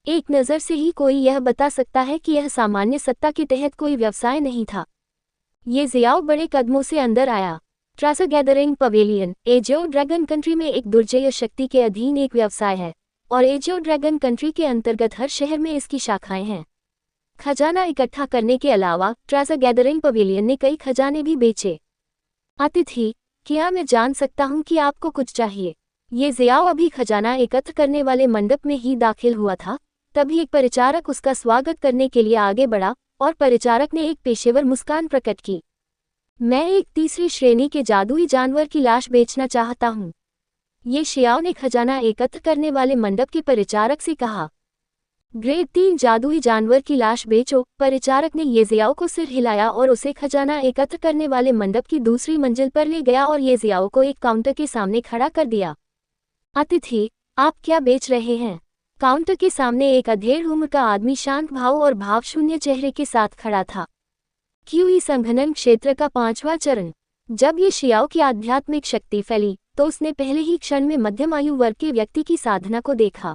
एक नज़र से ही कोई यह बता सकता है कि यह सामान्य सत्ता के तहत कोई व्यवसाय नहीं था। ये जियाओ बड़े कदमों से अंदर आया। ट्रासा गैदरिंग पवेलियन एजियो ड्रैगन कंट्री में एक दुर्जय शक्ति के अधीन एक व्यवसाय है और एजियो ड्रैगन कंट्री के अंतर्गत हर शहर में इसकी शाखाएं हैं। खजाना इकट्ठा करने के अलावा ट्रासा गैदरिंग पवेलियन ने कई खजाने भी बेचे। अतिथि, क्या मैं जान सकता हूं कि आपको कुछ चाहिए? ये जियाओ अभी खजाना एकत्र करने वाले मंडप में ही दाखिल हुआ था, तभी एक परिचारक उसका स्वागत करने के लिए आगे बढ़ा और परिचारक ने एक पेशेवर मुस्कान प्रकट की। मैं एक तीसरी श्रेणी के जादुई जानवर की लाश बेचना चाहता हूँ। ये शियाओ ने खजाना एकत्र करने वाले मंडप के परिचारक से कहा। ग्रेड 3 जादुई जानवर की लाश बेचो। परिचारक ने ये जियाओ को सिर हिलाया और उसे खजाना एकत्र करने वाले मंडप की दूसरी मंजिल पर ले गया और ये जियाओ को एक काउंटर के सामने खड़ा कर दिया। अतिथि, आप क्या बेच रहे हैं? काउंटर के सामने एक अधेड़ उम्र का आदमी शांत भाव और भावशून्य चेहरे के साथ खड़ा था। क्यूई संघनन क्षेत्र का 5वां चरण। जब ये शियाओ की आध्यात्मिक शक्ति फैली तो उसने पहले ही क्षण में मध्यम आयु वर्ग के व्यक्ति की साधना को देखा।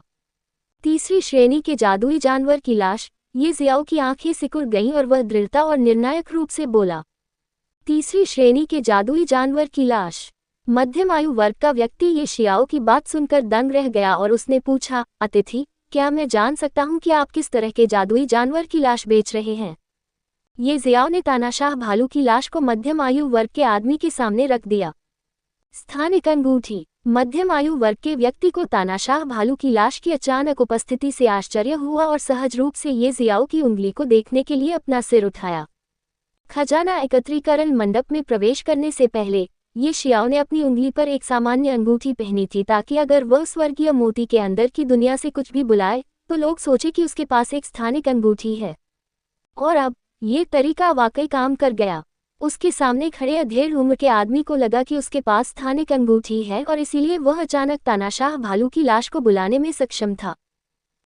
तीसरी श्रेणी के जादुई जानवर की लाश। ये जियाओ की आंखें सिकुड़ गईं और वह दृढ़ता और निर्णायक रूप से बोला। तीसरी श्रेणी के जादुई जानवर की लाश। मध्यम आयु वर्ग का व्यक्ति ये शियाओ की बात सुनकर दंग रह गया और उसने पूछा, अतिथि, क्या मैं जान सकता हूँ कि आप किस तरह के जादुई जानवर की लाश बेच रहे हैं? ये जियाओ ने तानाशाह भालू की लाश को मध्यम आयु वर्ग के आदमी के सामने रख दिया। स्थानिक अंगूठी। मध्यम आयु वर्ग के व्यक्ति को तानाशाह भालू की लाश की अचानक उपस्थिति से आश्चर्य हुआ और सहज रूप से ये जियाओ की उंगली को देखने के लिए अपना सिर उठाया। खजाना एकत्रीकरण मंडप में प्रवेश करने से पहले ये शियाओ ने अपनी उंगली पर एक सामान्य अंगूठी पहनी थी ताकि अगर वह स्वर्गीय मोती के अंदर की दुनिया से कुछ भी बुलाए तो लोग सोचे कि उसके पास एक स्थानिक अंगूठी है। और अब ये तरीका वाकई काम कर गया। उसके सामने खड़े अधेड़ उम्र के आदमी को लगा कि उसके पास स्थानिक अंगूठी है और इसीलिए वह अचानक तानाशाह भालू की लाश को बुलाने में सक्षम था।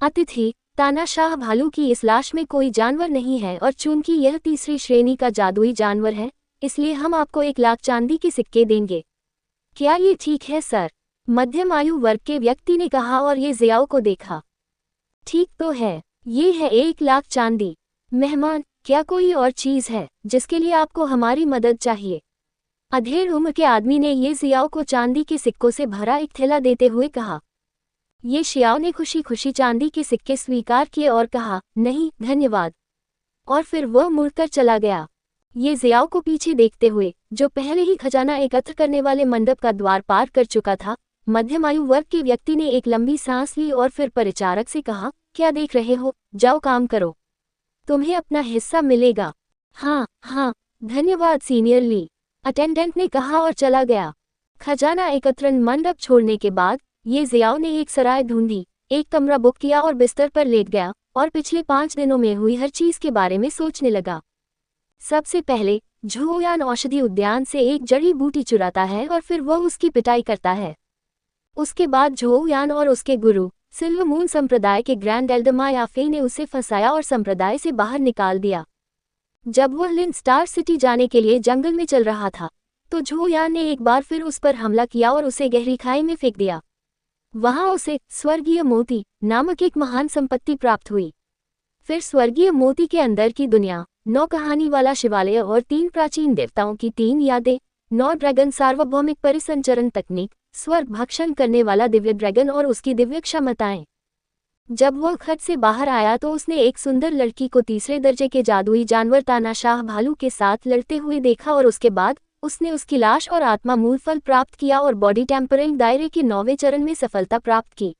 अतिथि, तानाशाह भालू की इस लाश में कोई जानवर नहीं है और चूंकि यह तीसरी श्रेणी का जादुई जानवर है इसलिए हम आपको 1 लाख चांदी के सिक्के देंगे। क्या ये ठीक है सर? मध्यम आयु वर्ग के व्यक्ति ने कहा और ये जियाओ को देखा। ठीक तो है, ये है 1 लाख चांदी। मेहमान, क्या कोई और चीज़ है जिसके लिए आपको हमारी मदद चाहिए? अधेड़ उम्र के आदमी ने ये जियाओ को चांदी के सिक्कों से भरा एक थैला देते हुए कहा। ये शियाओ ने खुशी खुशी चांदी के सिक्के स्वीकार किए और कहा, नहीं धन्यवाद, और फिर वह मुड़कर चला गया। ये जियाओ को पीछे देखते हुए, जो पहले ही खजाना एकत्र करने वाले मंडप का द्वार पार कर चुका था, मध्यम आयु वर्ग के व्यक्ति ने एक लंबी सांस ली और फिर परिचारक से कहा, क्या देख रहे हो, जाओ काम करो, तुम्हें अपना हिस्सा मिलेगा। हाँ, धन्यवाद सीनियर ली, अटेंडेंट ने कहा और चला गया। खजाना एकत्रण मंडप छोड़ने के बाद ये जियाओ ने एक सराय ढूंढी, एक कमरा बुक किया और बिस्तर पर लेट गया और पिछले 5 दिनों में हुई हर चीज के बारे में सोचने लगा। सबसे पहले झोयान औषधि उद्यान से एक जड़ी बूटी चुराता है और फिर वह उसकी पिटाई करता है। उसके बाद झोयान और उसके गुरु सिल्वर मून संप्रदाय के ग्रैंड एल्डर मायाफे ने उसे फंसाया और संप्रदाय से बाहर निकाल दिया। जब वह लिन स्टार सिटी जाने के लिए जंगल में चल रहा था तो झोयान ने एक बार फिर उस पर हमला किया और उसे गहरी खाई में फेंक दिया। वहां उसे स्वर्गीय मोती नामक एक महान संपत्ति प्राप्त हुई। फिर स्वर्गीय मोती के अंदर की दुनिया, 9 कहानी वाला शिवालय और 3 प्राचीन देवताओं की 3 यादें, 9 ड्रैगन, सार्वभौमिक परिसंचरण तकनीक, स्वर्ग भक्षण करने वाला दिव्य ड्रैगन और उसकी दिव्य क्षमताएं। जब वह खट से बाहर आया तो उसने एक सुंदर लड़की को तीसरे दर्जे के जादुई जानवर तानाशाह भालू के साथ लड़ते हुए देखा और उसके बाद उसने उसकी लाश और आत्मा मूल फल प्राप्त किया और बॉडी टेम्परिंग दायरे के 9वें चरण में सफलता प्राप्त की।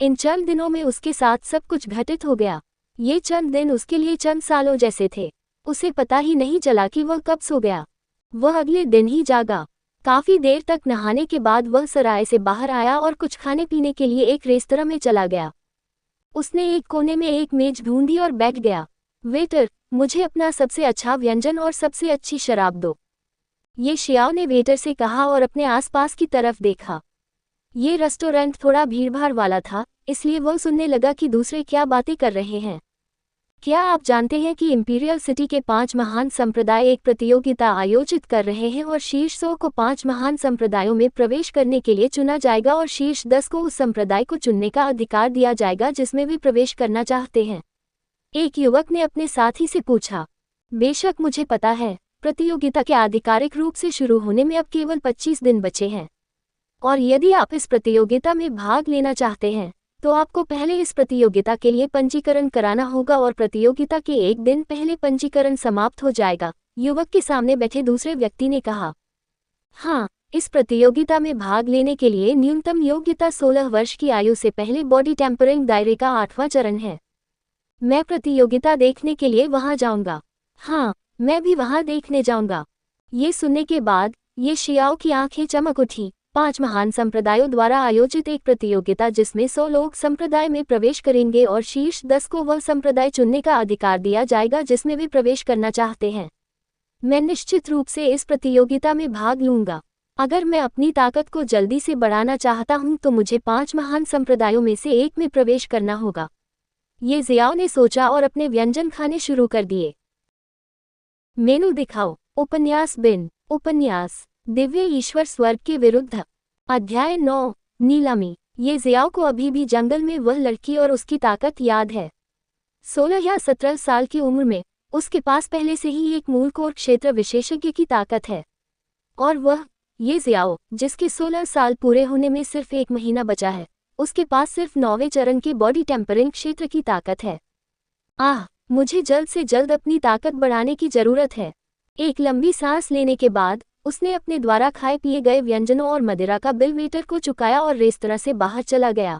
इन चंद दिनों में उसके साथ सब कुछ घटित हो गया। ये चंद दिन उसके लिए चंद सालों जैसे थे। उसे पता ही नहीं चला कि वह कब सो गया। वह अगले दिन ही जागा। काफी देर तक नहाने के बाद वह सराय से बाहर आया और कुछ खाने पीने के लिए एक रेस्तरां में चला गया। उसने एक कोने में एक मेज ढूंढी और बैठ गया। वेटर, मुझे अपना सबसे अच्छा व्यंजन और सबसे अच्छी शराब दो, ये शियाओ ने वेटर से कहा और अपने आसपास की तरफ देखा। ये रेस्टोरेंट थोड़ा भीड़भाड़ वाला था, इसलिए वह सुनने लगा कि दूसरे क्या बातें कर रहे हैं। क्या आप जानते हैं कि इंपीरियल सिटी के 5 महान संप्रदाय एक प्रतियोगिता आयोजित कर रहे हैं और शीर्ष 100 को 5 महान संप्रदायों में प्रवेश करने के लिए चुना जाएगा और शीर्ष 10 को उस संप्रदाय को चुनने का अधिकार दिया जाएगा जिसमें वे प्रवेश करना चाहते हैं। एक युवक ने अपने साथी से पूछा, बेशक मुझे पता है, प्रतियोगिता के आधिकारिक रूप से शुरू होने में अब केवल 25 दिन बचे हैं। और यदि आप इस प्रतियोगिता में भाग लेना चाहते हैं तो आपको पहले इस प्रतियोगिता के लिए पंजीकरण कराना होगा और प्रतियोगिता के एक दिन पहले पंजीकरण समाप्त हो जाएगा। युवक के सामने बैठे दूसरे व्यक्ति ने कहा, हाँ, इस प्रतियोगिता में भाग लेने के लिए न्यूनतम योग्यता 16 वर्ष की आयु से पहले बॉडी टेम्परिंग दायरे का 8वां चरण है। मैं प्रतियोगिता देखने के लिए वहां जाऊंगा। हाँ, मैं भी वहां देखने जाऊंगा। ये सुनने के बाद ये शियाओ की आंखें चमक उठी। 5 महान संप्रदायों द्वारा आयोजित एक प्रतियोगिता जिसमें 100 लोग संप्रदाय में प्रवेश करेंगे और शीर्ष 10 को वह संप्रदाय चुनने का अधिकार दिया जाएगा जिसमें वे प्रवेश करना चाहते हैं। मैं निश्चित रूप से इस प्रतियोगिता में भाग लूंगा। अगर मैं अपनी ताकत को जल्दी से बढ़ाना चाहता हूं तो मुझे 5 महान संप्रदायों में से एक में प्रवेश करना होगा। ये जियाओ ने सोचा और अपने व्यंजन खाने शुरू कर दिए। मेनू दिखाओ। उपन्यास बिन उपन्यास दिव्य ईश्वर स्वर्ग के विरुद्ध। अध्याय 9 नीलामी। ये जियाओ को अभी भी जंगल में वह लड़की और उसकी ताकत याद है। 16 या 17 साल की उम्र में उसके पास पहले से ही एक मूल कोर क्षेत्र विशेषज्ञ की ताकत है। और वह ये जियाओ जिसके 16 साल पूरे होने में सिर्फ 1 महीना बचा है, उसके पास सिर्फ 9वें चरण के बॉडी टेम्परिंग क्षेत्र की ताकत है। मुझे जल्द से जल्द अपनी ताकत बढ़ाने की जरूरत है। एक लंबी सांस लेने के बाद उसने अपने द्वारा खाए पिए गए व्यंजनों और मदिरा का बिल वेटर को चुकाया और रेस्तरां से बाहर चला गया।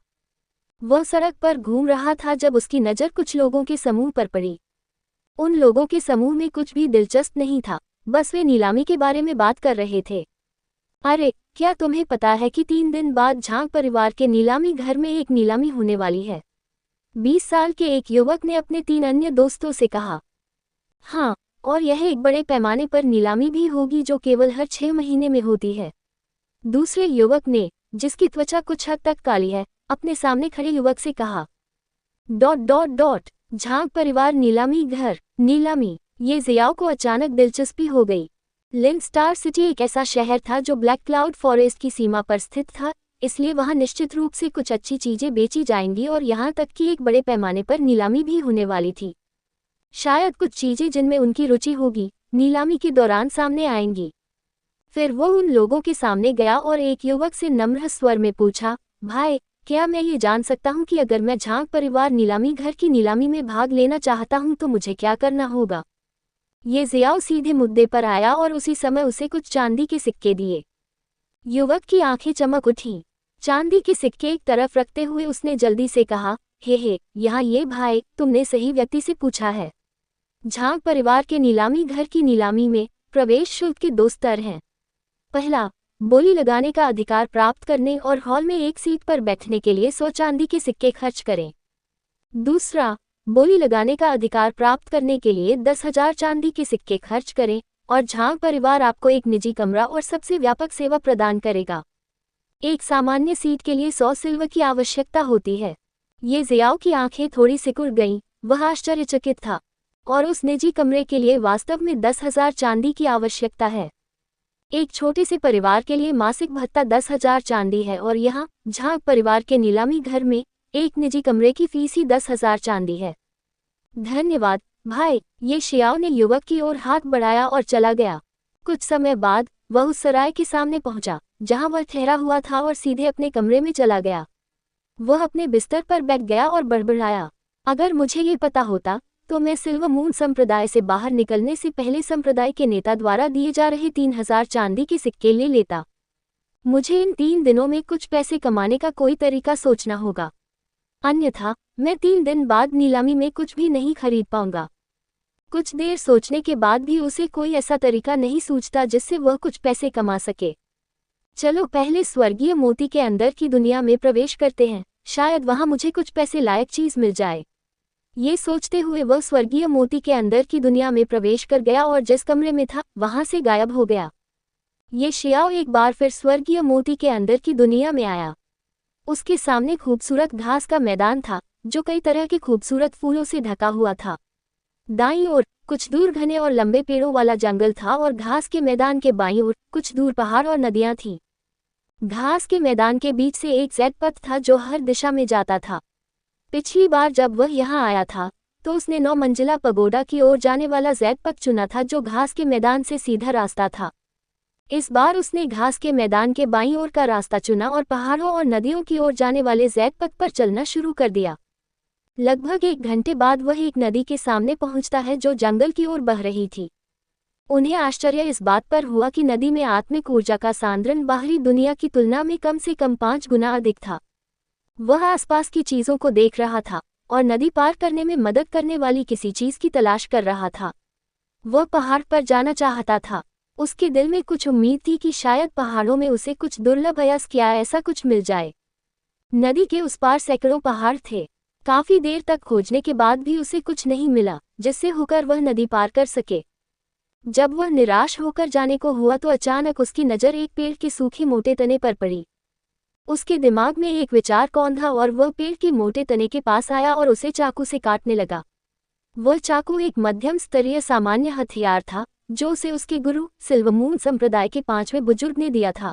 वह सड़क पर घूम रहा था जब उसकी नज़र कुछ लोगों के समूह पर पड़ी। उन लोगों के समूह में कुछ भी दिलचस्प नहीं था, बस वे नीलामी के बारे में बात कर रहे थे। अरे, क्या तुम्हें पता है कि 3 दिन बाद झांग परिवार के नीलामी घर में एक नीलामी होने वाली है? 20 साल के एक युवक ने अपने 3 अन्य दोस्तों से कहा। हाँ, और यह एक बड़े पैमाने पर नीलामी भी होगी जो केवल हर 6 महीने में होती है। दूसरे युवक ने, जिसकी त्वचा कुछ हद तक काली है, अपने सामने खड़े युवक से कहा। ... झांग परिवार नीलामी घर। नीलामी। ये जियाओ को अचानक दिलचस्पी हो गई। लिन स्टार सिटी एक ऐसा शहर था जो ब्लैक क्लाउड फॉरेस्ट की सीमा पर स्थित था, इसलिए वहां निश्चित रूप से कुछ अच्छी चीजें बेची जाएंगी और यहां तक कि एक बड़े पैमाने पर नीलामी भी होने वाली थी। शायद कुछ चीजें जिनमें उनकी रुचि होगी नीलामी के दौरान सामने आएंगी। फिर वो उन लोगों के सामने गया और एक युवक से नम्र स्वर में पूछा, भाई, क्या मैं ये जान सकता हूँ कि अगर मैं झांग परिवार नीलामी घर की नीलामी में भाग लेना चाहता हूँ तो मुझे क्या करना होगा? ये जियाओ सीधे मुद्दे पर आया और उसी समय उसे कुछ चांदी के सिक्के दिए। युवक की आंखें चमक उठीं। चांदी के सिक्के एक तरफ रखते हुए उसने जल्दी से कहा, हे, यहाँ ये भाई, तुमने सही व्यक्ति से पूछा है। झांग परिवार के नीलामी घर की नीलामी में प्रवेश शुल्क के 2 स्तर हैं। पहला, बोली लगाने का अधिकार प्राप्त करने और हॉल में एक सीट पर बैठने के लिए 100 चांदी के सिक्के खर्च करें। दूसरा, बोली लगाने का अधिकार प्राप्त करने के लिए 10,000 चांदी के सिक्के खर्च करें और झांग परिवार आपको एक निजी कमरा और सबसे व्यापक सेवा प्रदान करेगा। एक सामान्य सीट के लिए 100 सिल्वर की आवश्यकता होती है। ये जियाओ की आंखें थोड़ी सिकुड़ गईं, वह आश्चर्यचकित था। और उस निजी कमरे के लिए वास्तव में 10,000 चांदी की आवश्यकता है। एक छोटे से परिवार के लिए मासिक भत्ता 10,000 चांदी है और यहाँ झांग परिवार के नीलामी घर में एक निजी कमरे की फीस ही 10,000 चांदी है। धन्यवाद भाई। ये शियाओ ने युवक की ओर हाथ बढ़ाया और चला गया। कुछ समय बाद वह उस सराय के सामने पहुंचा जहां वह ठहरा हुआ था और सीधे अपने कमरे में चला गया। वह अपने बिस्तर पर बैठ गया और बड़बड़ाया, अगर मुझे ये पता होता तो मैं सिल्वर मून संप्रदाय से बाहर निकलने से पहले संप्रदाय के नेता द्वारा दिए जा रहे 3,000 चांदी के सिक्के ले लेता। मुझे इन 3 दिनों में कुछ पैसे कमाने का कोई तरीका सोचना होगा, अन्यथा मैं 3 दिन बाद नीलामी में कुछ भी नहीं खरीद पाऊंगा। कुछ देर सोचने के बाद भी उसे कोई ऐसा तरीका नहीं सूझता जिससे वह कुछ पैसे कमा सके। चलो पहले स्वर्गीय मोती के अंदर की दुनिया में प्रवेश करते हैं, शायद वहां मुझे कुछ पैसे लायक चीज मिल जाए। ये सोचते हुए वह स्वर्गीय मोती के अंदर की दुनिया में प्रवेश कर गया और जिस कमरे में था वहां से गायब हो गया। ये शियाओ एक बार फिर स्वर्गीय मोती के अंदर की दुनिया में आया। उसके सामने खूबसूरत घास का मैदान था जो कई तरह के खूबसूरत फूलों से ढका हुआ था। दाईं ओर कुछ दूर घने और लंबे पेड़ों वाला जंगल था और घास के मैदान के बाईं ओर कुछ दूर पहाड़ और नदियां थीं। घास के मैदान के बीच से एक ज़ेड पथ था जो हर दिशा में जाता था। पिछली बार जब वह यहाँ आया था तो उसने 9 मंजिला पगोडा की ओर जाने वाला ज़ेड पथ चुना था जो घास के मैदान से सीधा रास्ता था। इस बार उसने घास के मैदान के बाईं ओर का रास्ता चुना और पहाड़ों और नदियों की ओर जाने वाले ज़ेड पथ पर चलना शुरू कर दिया। लगभग 1 घंटे बाद वह एक नदी के सामने पहुंचता है जो जंगल की ओर बह रही थी। उन्हें आश्चर्य इस बात पर हुआ कि नदी में आत्मिक ऊर्जा का सांद्रण बाहरी दुनिया की तुलना में कम से कम 5 गुना अधिक था। वह आसपास की चीज़ों को देख रहा था और नदी पार करने में मदद करने वाली किसी चीज़ की तलाश कर रहा था। वह पहाड़ पर जाना चाहता था। उसके दिल में कुछ उम्मीद थी कि शायद पहाड़ों में उसे कुछ दुर्लभ अयस्क या ऐसा कुछ मिल जाए। नदी के उस पार सैकड़ों पहाड़ थे। काफी देर तक खोजने के बाद भी उसे कुछ नहीं मिला जिससे होकर वह नदी पार कर सके। जब वह निराश होकर जाने को हुआ तो अचानक उसकी नज़र एक पेड़ के सूखे मोटे तने पर पड़ी। उसके दिमाग में एक विचार कौंधा और वह पेड़ के मोटे तने के पास आया और उसे चाकू से काटने लगा। वह चाकू एक मध्यम स्तरीय सामान्य हथियार था जो उसे उसके गुरु सिल्वमून संप्रदाय के 5वें बुजुर्ग ने दिया था।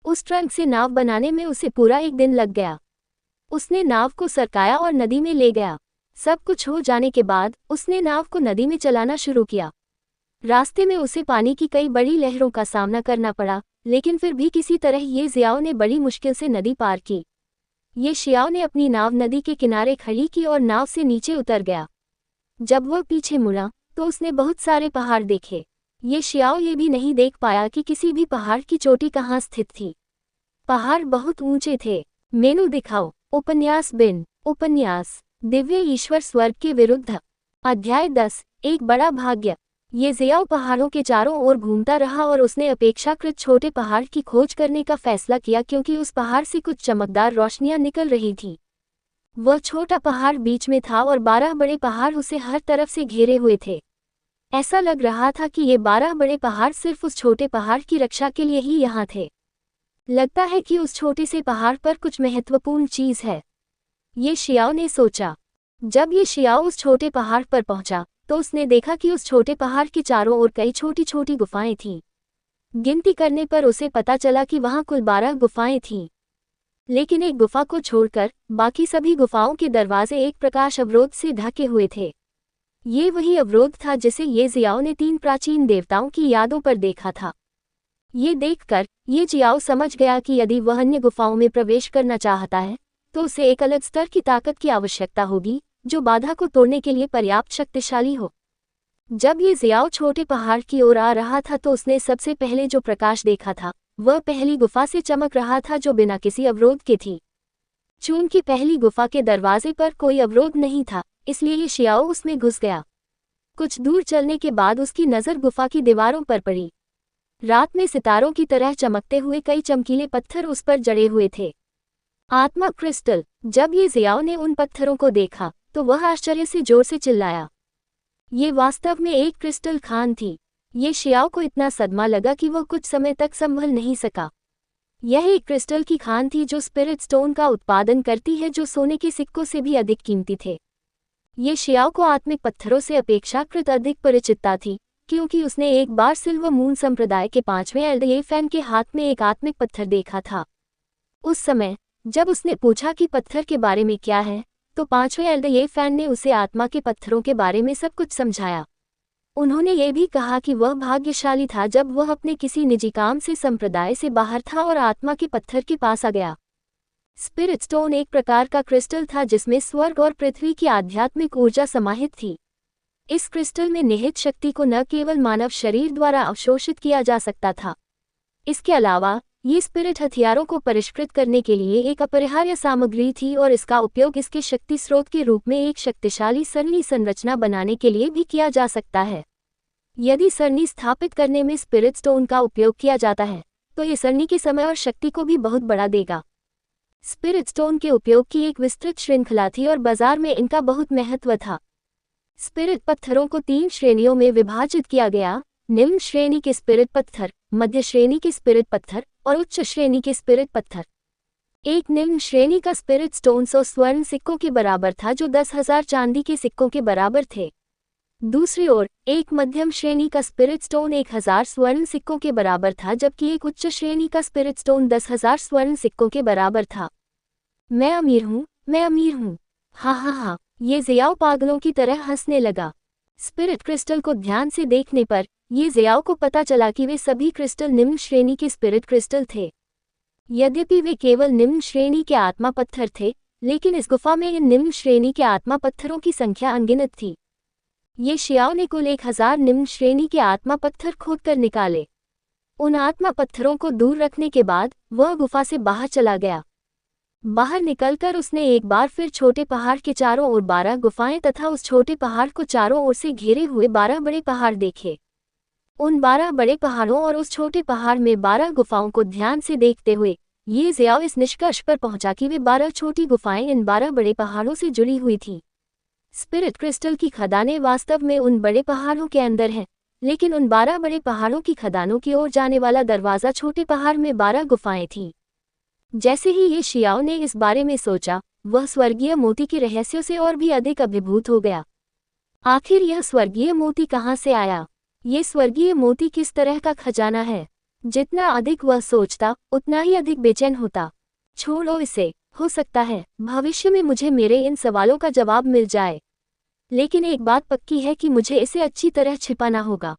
उस ट्रंक से नाव बनाने में उसे पूरा 1 दिन लग गया। उसने नाव को सरकाया और नदी में ले गया। सब कुछ हो जाने के बाद उसने नाव को नदी में चलाना शुरू किया। रास्ते में उसे पानी की कई बड़ी लहरों का सामना करना पड़ा, लेकिन फिर भी किसी तरह ये जियाओ ने बड़ी मुश्किल से नदी पार की। ये शियाओ ने अपनी नाव नदी के किनारे खड़ी की और नाव से नीचे उतर गया। जब वह पीछे मुड़ा तो उसने बहुत सारे पहाड़ देखे। ये शियाओ ये भी नहीं देख पाया कि किसी भी पहाड़ की चोटी कहाँ स्थित थी। पहाड़ बहुत ऊंचे थे। मेनू दिखाओ। उपन्यास बिन उपन्यास दिव्य ईश्वर स्वर्ग के विरुद्ध। अध्याय 10 एक बड़ा भाग्य। ये जियाओ पहाड़ों के चारों ओर घूमता रहा और उसने अपेक्षाकृत छोटे पहाड़ की खोज करने का फैसला किया क्योंकि उस पहाड़ से कुछ चमकदार रोशनियां निकल रही थीं। वह छोटा पहाड़ बीच में था और 12 बड़े पहाड़ उसे हर तरफ से घेरे हुए थे। ऐसा लग रहा था कि ये 12 बड़े पहाड़ सिर्फ उस छोटे पहाड़ की रक्षा के लिए ही यहाँ थे। लगता है कि उस छोटे से पहाड़ पर कुछ महत्वपूर्ण चीज है, ये शियाओ ने सोचा। जब ये शियाओ उस छोटे पहाड़ पर पहुंचा तो उसने देखा कि उस छोटे पहाड़ के चारों ओर कई छोटी छोटी गुफाएं थीं। गिनती करने पर उसे पता चला कि वहां कुल 12 गुफाएं थीं। लेकिन एक गुफा को छोड़कर बाकी सभी गुफाओं के दरवाजे एक प्रकाश अवरोध से ढके हुए थे। ये वही अवरोध था जिसे ये जियाओ ने 3 प्राचीन देवताओं की यादों पर देखा था। ये देखकर ये जियाओ समझ गया कि यदि वह अन्य गुफाओं में प्रवेश करना चाहता है तो उसे एक अलग स्तर की ताकत की आवश्यकता होगी जो बाधा को तोड़ने के लिए पर्याप्त शक्तिशाली हो। जब ये जियाओ छोटे पहाड़ की ओर आ रहा था तो उसने सबसे पहले जो प्रकाश देखा था वह पहली गुफा से चमक रहा था जो बिना किसी अवरोध के थी। चूंकि पहली गुफा के दरवाजे पर कोई अवरोध नहीं था इसलिए ये शियाओ उसमें घुस गया। कुछ दूर चलने के बाद उसकी नज़र गुफा की दीवारों पर पड़ी। रात में सितारों की तरह चमकते हुए कई चमकीले पत्थर उस पर जड़े हुए थे। आत्मा क्रिस्टल। जब ये जियाओ ने उन पत्थरों को देखा तो वह आश्चर्य से जोर से चिल्लाया। ये वास्तव में एक क्रिस्टल खान थी। ये शियाओ को इतना सदमा लगा कि वह कुछ समय तक संभल नहीं सका। यह एक क्रिस्टल की खान थी जो स्पिरिट स्टोन का उत्पादन करती है जो सोने के सिक्कों से भी अधिक कीमती थे। ये शियाओ को आत्मिक पत्थरों से अपेक्षाकृत अधिक परिचितता थी क्योंकि उसने एक बार सिल्वर मून संप्रदाय के 5वें एल्डये फैन के हाथ में एक आत्मिक पत्थर देखा था। उस समय जब उसने पूछा कि पत्थर के बारे में क्या है तो 5वें एल्डये फैन ने उसे आत्मा के पत्थरों के बारे में सब कुछ समझाया। उन्होंने ये भी कहा कि वह भाग्यशाली था जब वह अपने किसी निजी काम से संप्रदाय से बाहर था और आत्मा के पत्थर के पास आ गया। स्पिरिट स्टोन एक प्रकार का क्रिस्टल था जिसमें स्वर्ग और पृथ्वी की आध्यात्मिक ऊर्जा समाहित थी। इस क्रिस्टल में निहित शक्ति को न केवल मानव शरीर द्वारा अवशोषित किया जा सकता था, इसके अलावा ये स्पिरिट हथियारों को परिष्कृत करने के लिए एक अपरिहार्य सामग्री थी और इसका उपयोग इसके शक्ति स्रोत के रूप में एक शक्तिशाली सरणी संरचना बनाने के लिए भी किया जा सकता है। यदि सरणी स्थापित करने में स्पिरिट स्टोन का उपयोग किया जाता है तो ये सरणी के समय और शक्ति को भी बहुत बढ़ा देगा। स्पिरिट स्टोन के उपयोग की एक विस्तृत श्रृंखला थी और बाजार में इनका बहुत महत्व था। स्पिरिट पत्थरों को 3 श्रेणियों में विभाजित किया गया: निम्न श्रेणी के स्पिरिट पत्थर, मध्य श्रेणी के स्पिरिट पत्थर और उच्च श्रेणी के स्पिरिट पत्थर। एक निम्न श्रेणी का स्पिरिट स्टोन 100 स्वर्ण सिक्कों के बराबर था जो 10,000 चांदी के सिक्कों के बराबर थे। दूसरी ओर एक मध्यम श्रेणी का स्पिरिट स्टोन 1,000 स्वर्ण सिक्कों के बराबर था, जबकि एक उच्च श्रेणी का स्पिरिट स्टोन 10,000 स्वर्ण सिक्कों के बराबर था। मैं अमीर हूँ, मैं अमीर हूँ, हा हा हा, ये जियाओ पागलों की तरह हंसने लगा। स्पिरिट क्रिस्टल को ध्यान से देखने पर ये जियाओ को पता चला कि वे सभी क्रिस्टल निम्न श्रेणी के स्पिरिट क्रिस्टल थे। यद्यपि वे केवल निम्न श्रेणी के आत्मा पत्थर थे, लेकिन इस गुफा में इन निम्न श्रेणी के आत्मा पत्थरों की संख्या अनगिनत थी। ये शियाओ ने कुल 1,000 निम्न श्रेणी के आत्मा पत्थर खोदकर निकाले। उन आत्मा पत्थरों को दूर रखने के बाद वह गुफा से बाहर चला गया। बाहर निकलकर उसने एक बार फिर छोटे पहाड़ के चारों ओर 12 गुफाएं तथा उस छोटे पहाड़ को चारों ओर से घेरे हुए 12 बड़े पहाड़ देखे। उन 12 बड़े पहाड़ों और उस छोटे पहाड़ में 12 गुफाओं को ध्यान से देखते हुए ये जियाओ इस निष्कर्ष पर पहुंचा कि वे 12 छोटी गुफाएं इन 12 बड़े पहाड़ों से जुड़ी हुई थीं। स्पिरिट क्रिस्टल की खदानें वास्तव में उन बड़े पहाड़ों के अंदर हैं, लेकिन उन 12 बड़े पहाड़ों की खदानों की ओर जाने वाला दरवाज़ा छोटे पहाड़ में 12 गुफाएं थीं। जैसे ही ये शियाओ ने इस बारे में सोचा, वह स्वर्गीय मोती के रहस्यों से और भी अधिक अभिभूत हो गया। आखिर यह स्वर्गीय मोती कहाँ से आया? ये स्वर्गीय मोती किस तरह का खजाना है? जितना अधिक वह सोचता, उतना ही अधिक बेचैन होता। छोड़ो इसे, हो सकता है भविष्य में मुझे मेरे इन सवालों का जवाब मिल जाए। लेकिन एक बात पक्की है कि मुझे इसे अच्छी तरह छिपाना होगा।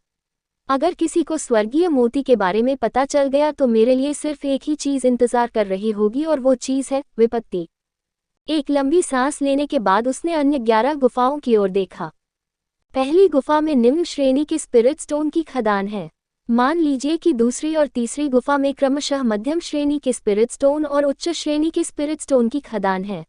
अगर किसी को स्वर्गीय मोती के बारे में पता चल गया तो मेरे लिए सिर्फ एक ही चीज़ इंतजार कर रही होगी, और वो चीज़ है विपत्ति। एक लंबी सांस लेने के बाद उसने अन्य 11 गुफाओं की ओर देखा। पहली गुफा में निम्न श्रेणी के स्पिरिट स्टोन की खदान है। मान लीजिए कि दूसरी और तीसरी गुफा में क्रमशः मध्यम श्रेणी के स्पिरिट स्टोन और उच्च श्रेणी के स्पिरिट स्टोन की खदान है।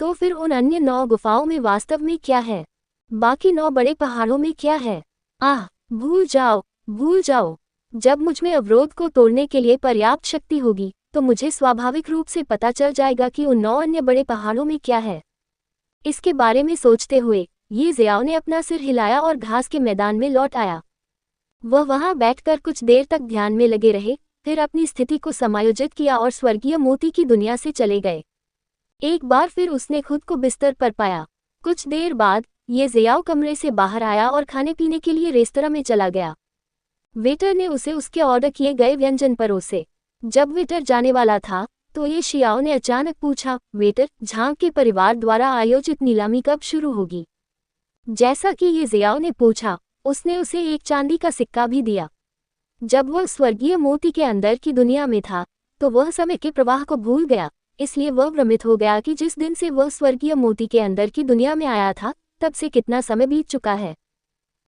तो फिर उन अन्य 9 गुफाओं में वास्तव में क्या है? बाकी 9 बड़े पहाड़ों में क्या है? आह, भूल जाओ, भूल जाओ। जब मुझमें अवरोध को तोड़ने के लिए पर्याप्त शक्ति होगी तो मुझे स्वाभाविक रूप से पता चल जाएगा कि उन 9 अन्य बड़े पहाड़ों में क्या है। इसके बारे में सोचते हुए ये जियाओ ने अपना सिर हिलाया और घास के मैदान में लौट आया। वह वहां बैठकर कुछ देर तक ध्यान में लगे रहे, फिर अपनी स्थिति को समायोजित किया और स्वर्गीय मोती की दुनिया से चले गए। एक बार फिर उसने खुद को बिस्तर पर पाया। कुछ देर बाद ये जियाओ कमरे से बाहर आया और खाने पीने के लिए रेस्तरां में चला गया। वेटर ने उसे उसके ऑर्डर किए गए व्यंजन परोसे। जब वेटर जाने वाला था तो ये शियाओ ने अचानक पूछा, वेटर, झांग के परिवार द्वारा आयोजित नीलामी कब शुरू होगी? जैसा कि ये जियाओ ने पूछा, उसने उसे एक चांदी का सिक्का भी दिया। जब वह स्वर्गीय मोती के अंदर की दुनिया में था तो वह समय के प्रवाह को भूल गया, इसलिए वह भ्रमित हो गया कि जिस दिन से वह स्वर्गीय मोती के अंदर की दुनिया में आया था तब से कितना समय बीत चुका है।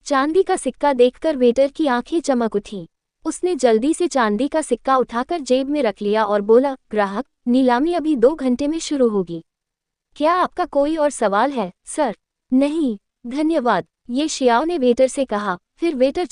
चांदी का सिक्का देखकर वेटर की आंखें चमक उठी। उसने जल्दी से चांदी का सिक्का उठाकर जेब में रख लिया और बोला, ग्राहक, नीलामी अभी 2 घंटे में शुरू होगी। क्या आपका कोई और सवाल है, सर? नहीं, धन्यवाद, ये शियाओ ने वेटर से कहा। फिर वेटर